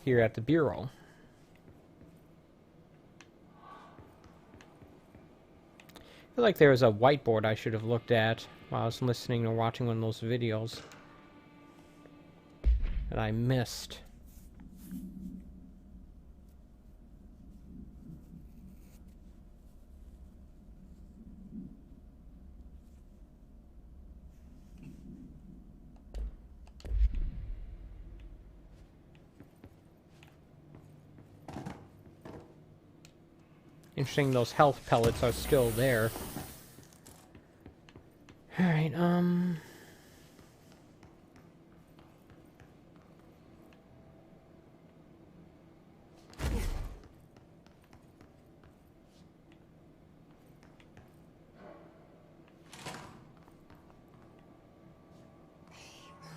here at the Bureau. I feel like there was a whiteboard I should have looked at while I was listening or watching one of those videos that I missed. Interesting, those health pellets are still there. Alright,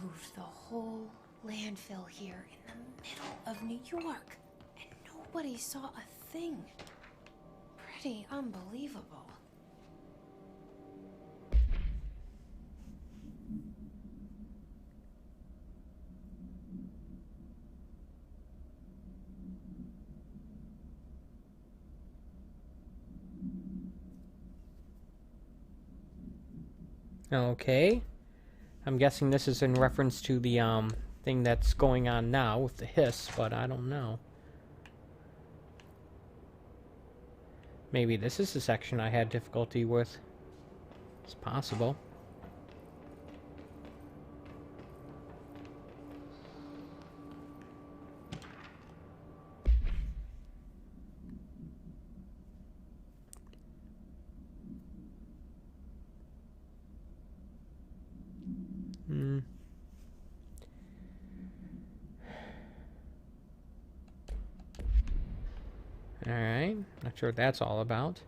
Moved the whole landfill here in the middle of New York, and nobody saw a thing. Pretty unbelievable. okay. I'm guessing this is in reference to the thing that's going on now with the hiss, but I don't know. Maybe this is the section I had difficulty with. It's possible. Alright, not sure what that's all about.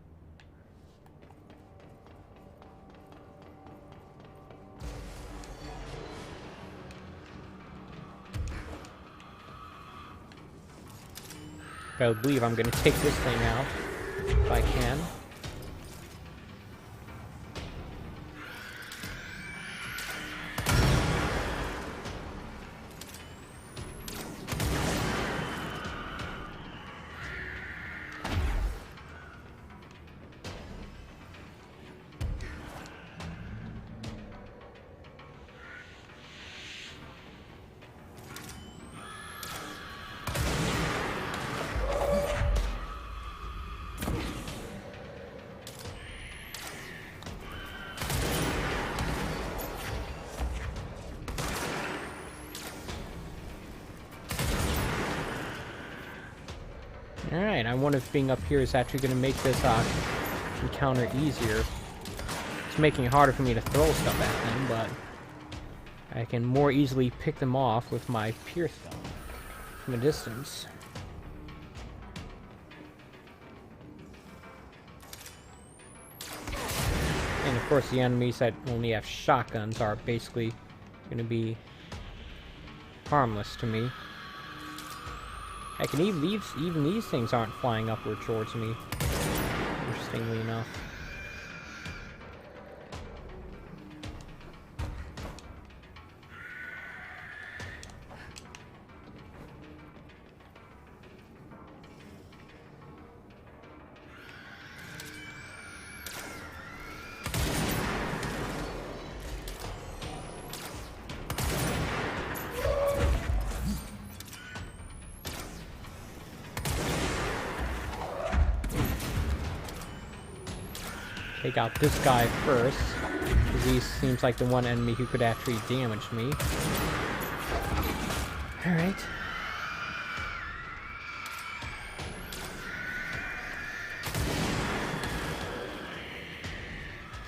I believe I'm going to take this thing out if I can. Alright, I wonder if being up here is actually going to make this encounter easier. It's making it harder for me to throw stuff at them, but I can more easily pick them off with my pierce gun from a distance. And of course the enemies that only have shotguns are basically going to be harmless to me. Heck, and even these things aren't flying upward towards me, interestingly enough. Take out this guy first, because he seems like the one enemy who could actually damage me. Alright.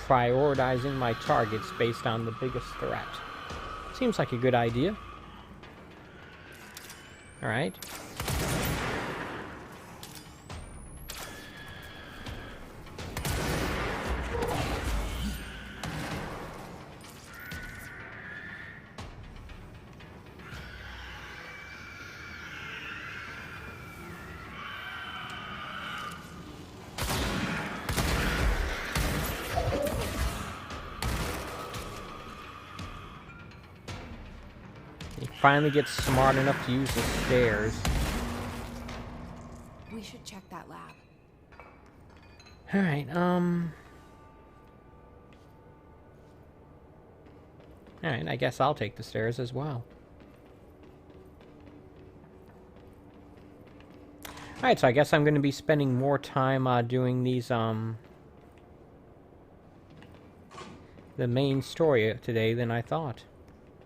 prioritizing my targets based on the biggest threat. Seems like a good idea. Alright. He finally gets smart enough to use the stairs. We should check that lab. Alright, Alright, I guess I'll take the stairs as well. Alright, so I guess I'm going to be spending more time doing these, the main story today than I thought.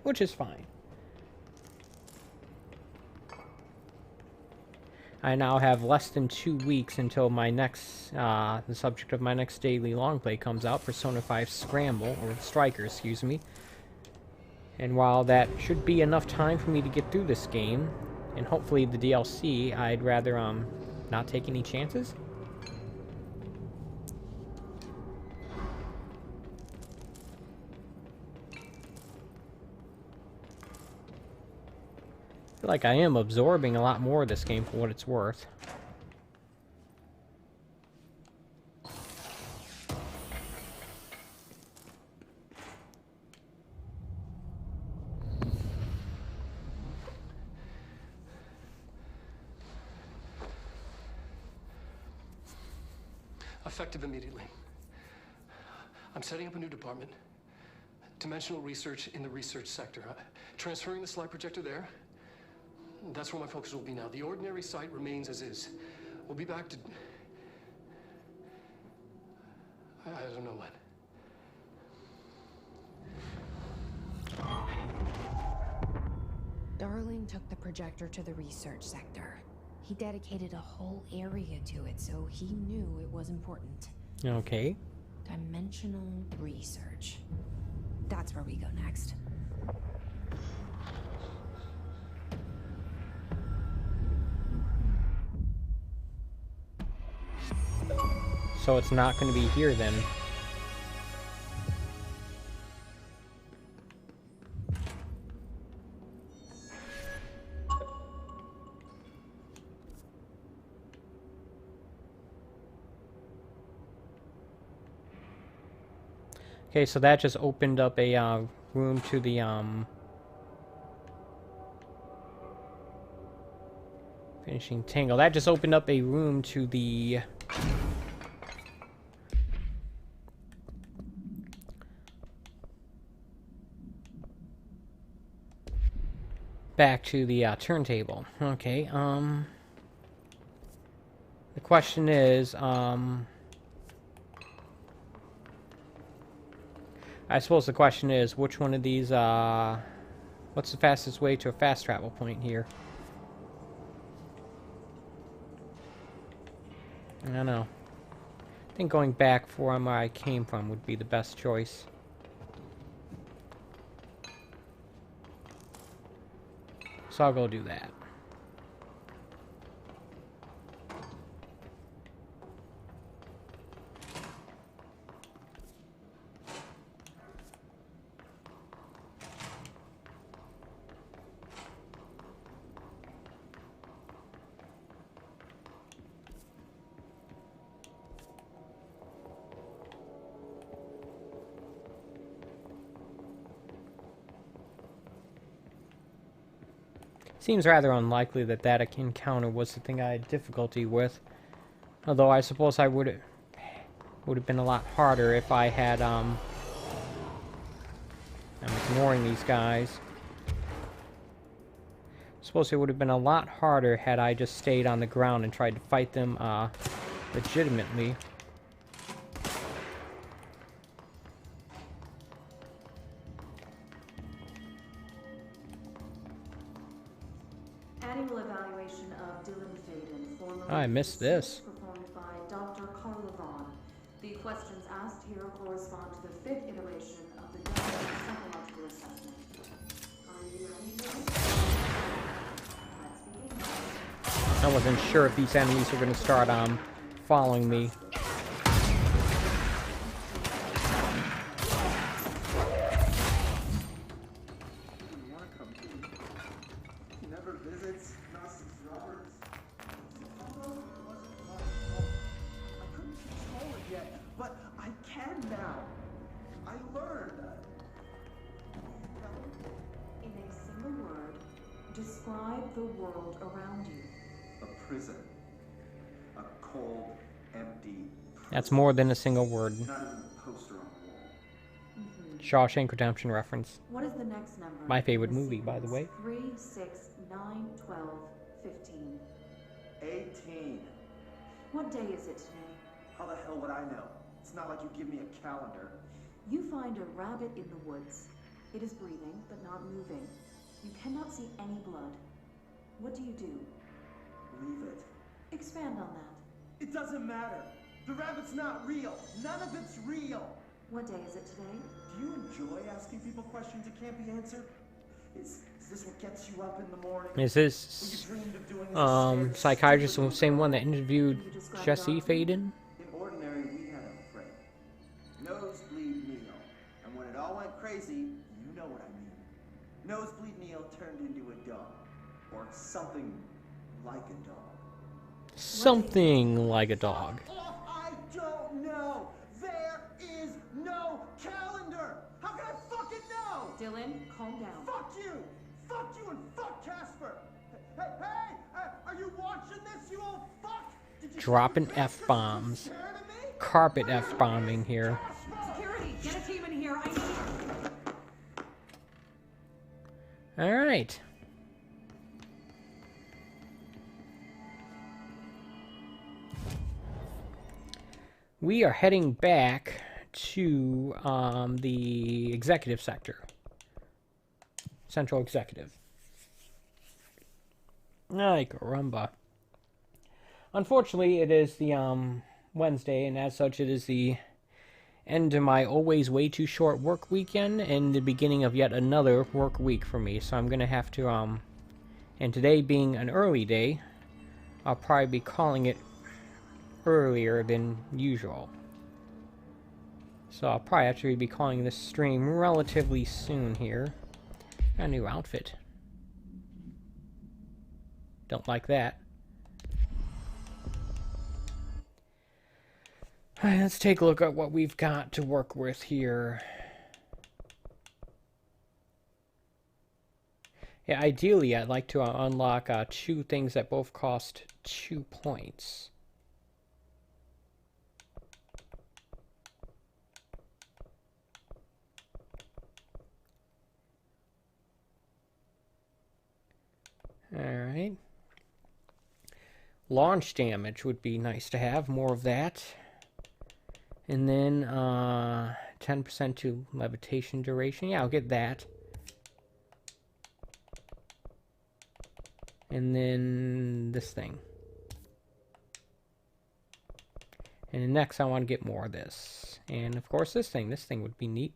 Which is fine. I now have less than 2 weeks until my next, the subject of my next daily long play comes out, Persona 5 Scramble, or Striker, excuse me. And while that should be enough time for me to get through this game, and hopefully the DLC, I'd rather, not take any chances. I feel like I am absorbing a lot more of this game for what it's worth. Effective immediately. I'm setting up a new department. Dimensional research in the research sector. Transferring the slide projector there. That's where my focus will be now. The ordinary site remains as is. We'll be back to... I don't know when. Darling took the projector to the research sector. He dedicated a whole area to it, so he knew it was important. Okay. Dimensional research. That's where we go next. So it's not going to be here then. Okay, so that just opened up a room to the finishing tangle. That just opened up a room to the back to the turntable. Okay, the question is, I suppose the question is, which one of these, what's the fastest way to a fast travel point here? I don't know. I think going back from where I came from would be the best choice. So I'll go do that. Seems rather unlikely that that encounter was the thing I had difficulty with. Although I suppose I would have been a lot harder if I had, I'm ignoring these guys. I suppose it would have been a lot harder had I just stayed on the ground and tried to fight them, legitimately. I missed this. Performed by Dr. Carl Levon. The questions asked here correspond to the 5th iteration of the Darwin psychological assessment. Are you ready for this? Let's begin. I wasn't sure if these enemies were going to start following me. Describe the world around you. A prison. A cold, empty prison. That's more than a single word. Not even a poster on the wall. Shawshank Redemption reference. What is the next number? My favorite movie, by the way. 3, 6, 9, 12, 15. 18. What day is it today? How the hell would I know? It's not like you give me a calendar. You find a rabbit in the woods. It is breathing, but not moving. You cannot see any blood. What do you do? Leave it. Expand on that. It doesn't matter. The rabbit's not real. None of it's real. What day is it today? Do you enjoy asking people questions that can't be answered? Is this what gets you up in the morning? Is this psychiatrist the same one that interviewed Jesse Faden? In ordinary, we had a friend. Nosebleed Neil. And when it all went crazy, you know what I mean. Nosebleed Neil turned into a dog. Or something like a dog. Something like a dog. I don't know. There is no calendar. How can I fucking know? Dylan, calm down. Fuck you. Fuck you and fuck Casper. Hey, are you watching this, you old fuck? Did you Dropping F-bombs. Carpet F-bombing here. Security, get a team in here. I need. Alright. We are heading back to the executive sector. Central executive. Ay, caramba. Unfortunately, it is the Wednesday, and as such, it is the end of my always way too short work weekend and the beginning of yet another work week for me. So I'm going to have to, and today being an early day, I'll probably be calling it earlier than usual. So I'll probably actually be calling this stream relatively soon here. Got a new outfit. Don't like that. Alright, let's take a look at what we've got to work with here. Yeah, ideally I'd like to unlock 2 things that both cost 2 points. Alright. Launch damage would be nice to have, more of that. And then 10% to levitation duration. Yeah, I'll get that. And then this thing. And then next I want to get more of this. And of course this thing. This thing would be neat.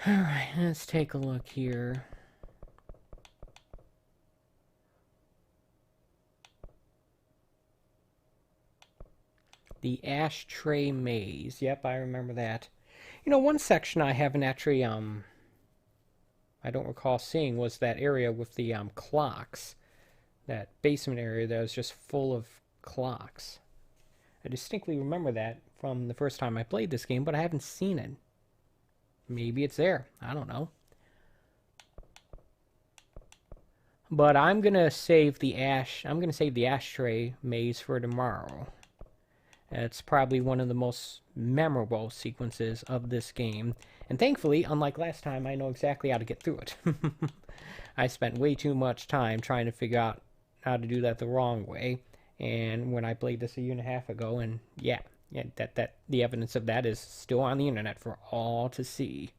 Alright, let's take a look here. The ashtray maze. Yep, I remember that. You know, one section I haven't actually, I don't recall seeing was that area with the, clocks. That basement area that was just full of clocks. I distinctly remember that from the first time I played this game, but I haven't seen it. Maybe it's there. I don't know. But I'm gonna save the ashtray maze for tomorrow. It's probably one of the most memorable sequences of this game. And thankfully, unlike last time, I know exactly how to get through it. I spent way too much time trying to figure out how to do that the wrong way. And when I played this a year and a half ago, and yeah, that the evidence of that is still on the internet for all to see.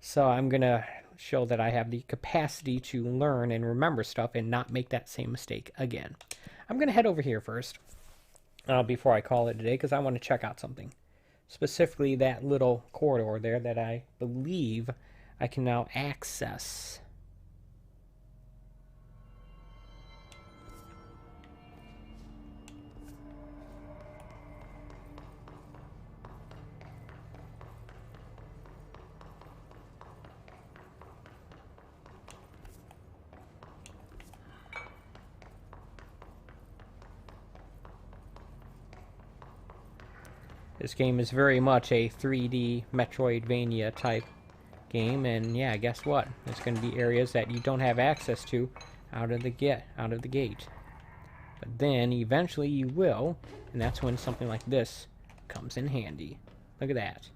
So I'm gonna show that I have the capacity to learn and remember stuff and not make that same mistake again. I'm going to head over here first before I call it a day, because I want to check out something. Specifically that little corridor there that I believe I can now access. This game is very much a 3D Metroidvania type game, and yeah, guess what? There's going to be areas that you don't have access to out of the gate. But then eventually you will, and that's when something like this comes in handy. Look at that.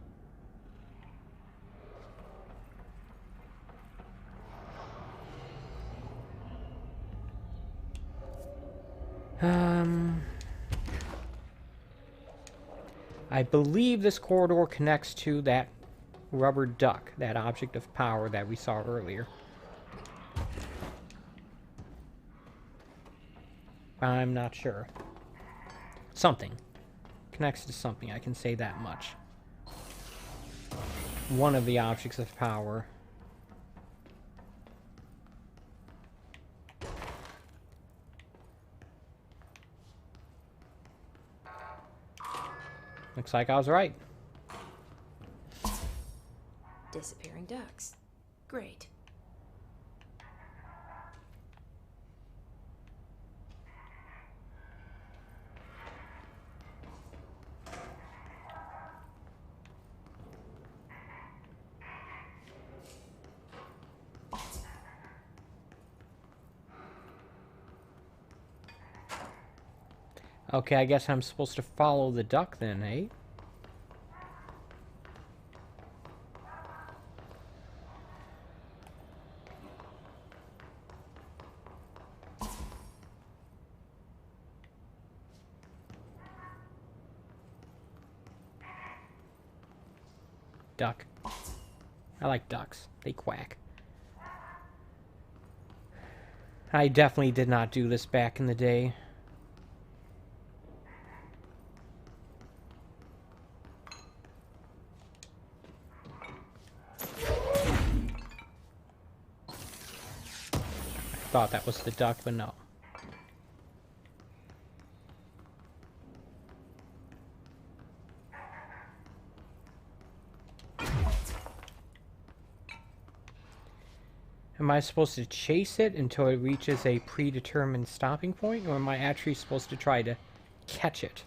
I believe this corridor connects to that rubber duck, that object of power that we saw earlier. I'm not sure. Something. Connects to something, I can say that much. One of the objects of power. Looks like I was right. Disappearing ducks. Great. Okay, I guess I'm supposed to follow the duck then, eh? Duck. I like ducks. They quack. I definitely did not do this back in the day. I thought that was the duck, but no. Am I supposed to chase it until it reaches a predetermined stopping point, or am I actually supposed to try to catch it?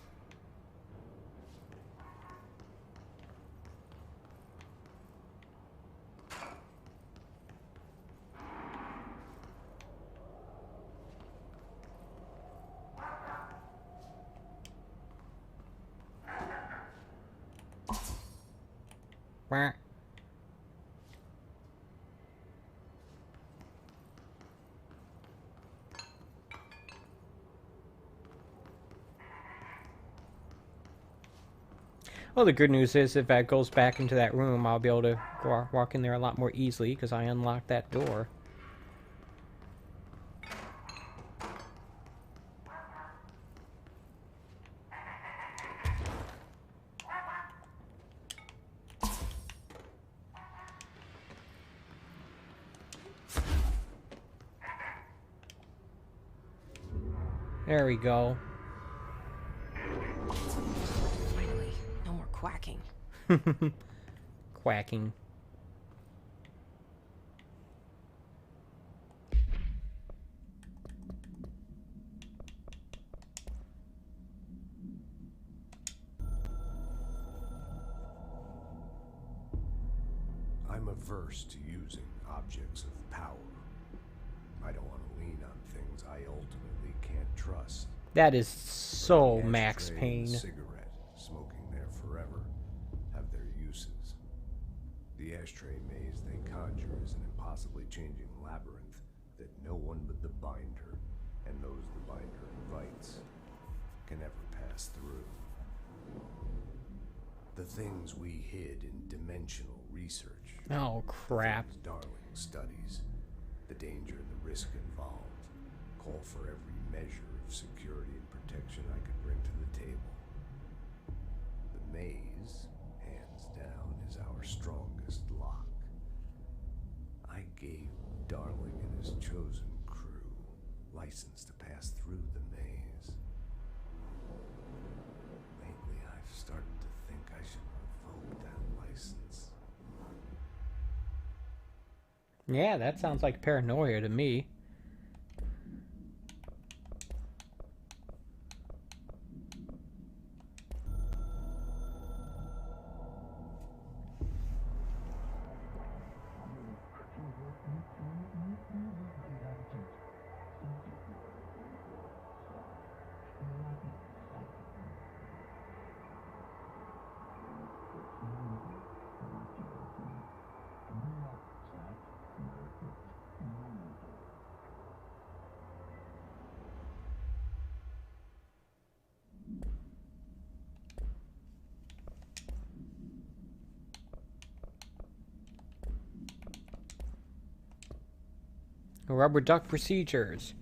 Wah. Well, the good news is if that goes back into that room, I'll be able to walk in there a lot more easily because I unlocked that door. There we go. Finally, no more quacking. Quacking. I'm averse to using objects of power. I don't want to lean on things I ultimately can't trust. That is so Max Ashtray Payne. and cigarette, smoking there forever, have their uses. The ashtray maze they conjure is an impossibly changing labyrinth that no one but the binder, and those the binder invites, can ever pass through. The things we hid in dimensional research. Oh, crap. The things Darling studies. The danger and the risk involved. Call for every measure of security and protection I could bring to the table. The maze, hands down, is our strongest lock. I gave Darling and his chosen crew license to pass through the maze. Lately, I've started to think I should revoke that license. Yeah, that sounds like paranoia to me. Rubber duck procedures.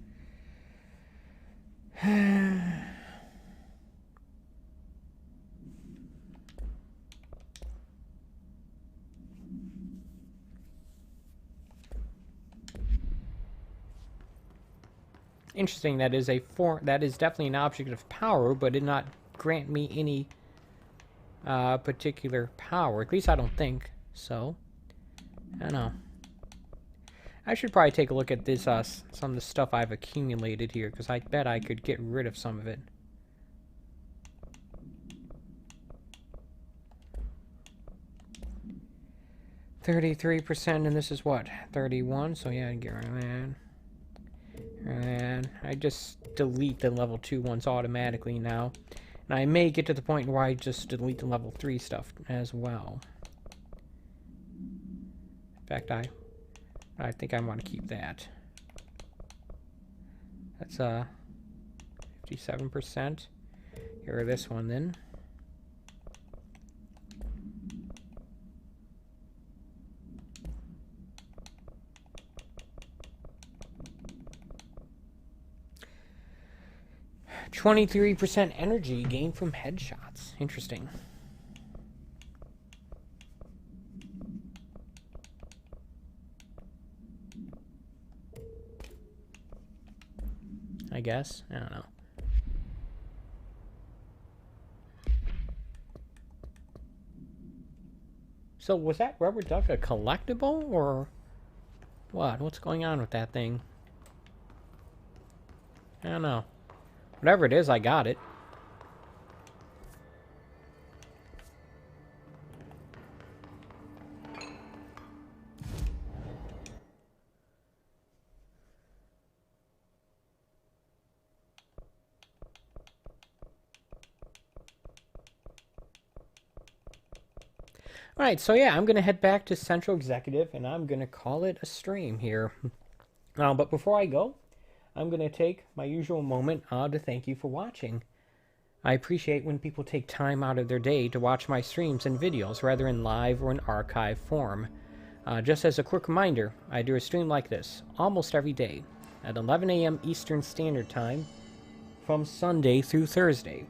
Interesting. That is definitely an object of power, but did not grant me any particular power. At least I don't think so. I don't know. I should probably take a look at this, some of the stuff I've accumulated here, because I bet I could get rid of some of it. %, and this is what? 31, so yeah, I'd get rid of that. And I just delete the level 2 ones automatically now. And I may get to the point where I just delete the level 3 stuff as well. In fact, I think I want to keep that. That's 57%. Here, this one then. %, energy gained from headshots. Interesting. I guess. I don't know. So was that rubber duck a collectible or what? What's going on with that thing? I don't know. Whatever it is, I got it. Alright, so yeah, I'm going to head back to Central Executive, and I'm going to call it a stream here. But before I go, I'm going to take my usual moment to thank you for watching. I appreciate when people take time out of their day to watch my streams and videos, whether in live or in archive form. Just as a quick reminder, I do a stream like this almost every day at 11 a.m. Eastern Standard Time from Sunday through Thursday.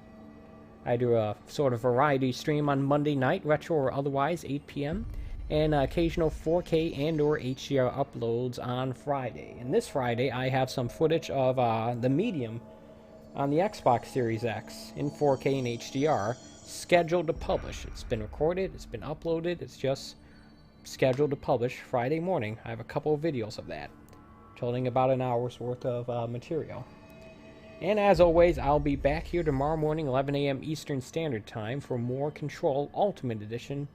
I do a sort of variety stream on Monday night, retro or otherwise, 8 p.m., and occasional 4K and or HDR uploads on Friday. And this Friday, I have some footage of the Medium on the Xbox Series X in 4K and HDR scheduled to publish. It's been recorded, it's been uploaded, it's just scheduled to publish Friday morning. I have a couple of videos of that, totaling about an hour's worth of material. And as always, I'll be back here tomorrow morning, 11 a.m. Eastern Standard Time, for more Control Ultimate Edition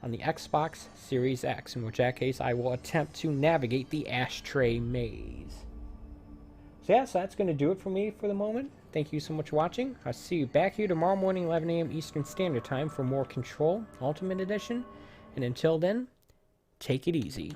on the Xbox Series X, in which case I will attempt to navigate the Ashtray Maze. So yeah, so that's going to do it for me for the moment. Thank you so much for watching. I'll see you back here tomorrow morning, 11 a.m. Eastern Standard Time, for more Control Ultimate Edition. And until then, take it easy.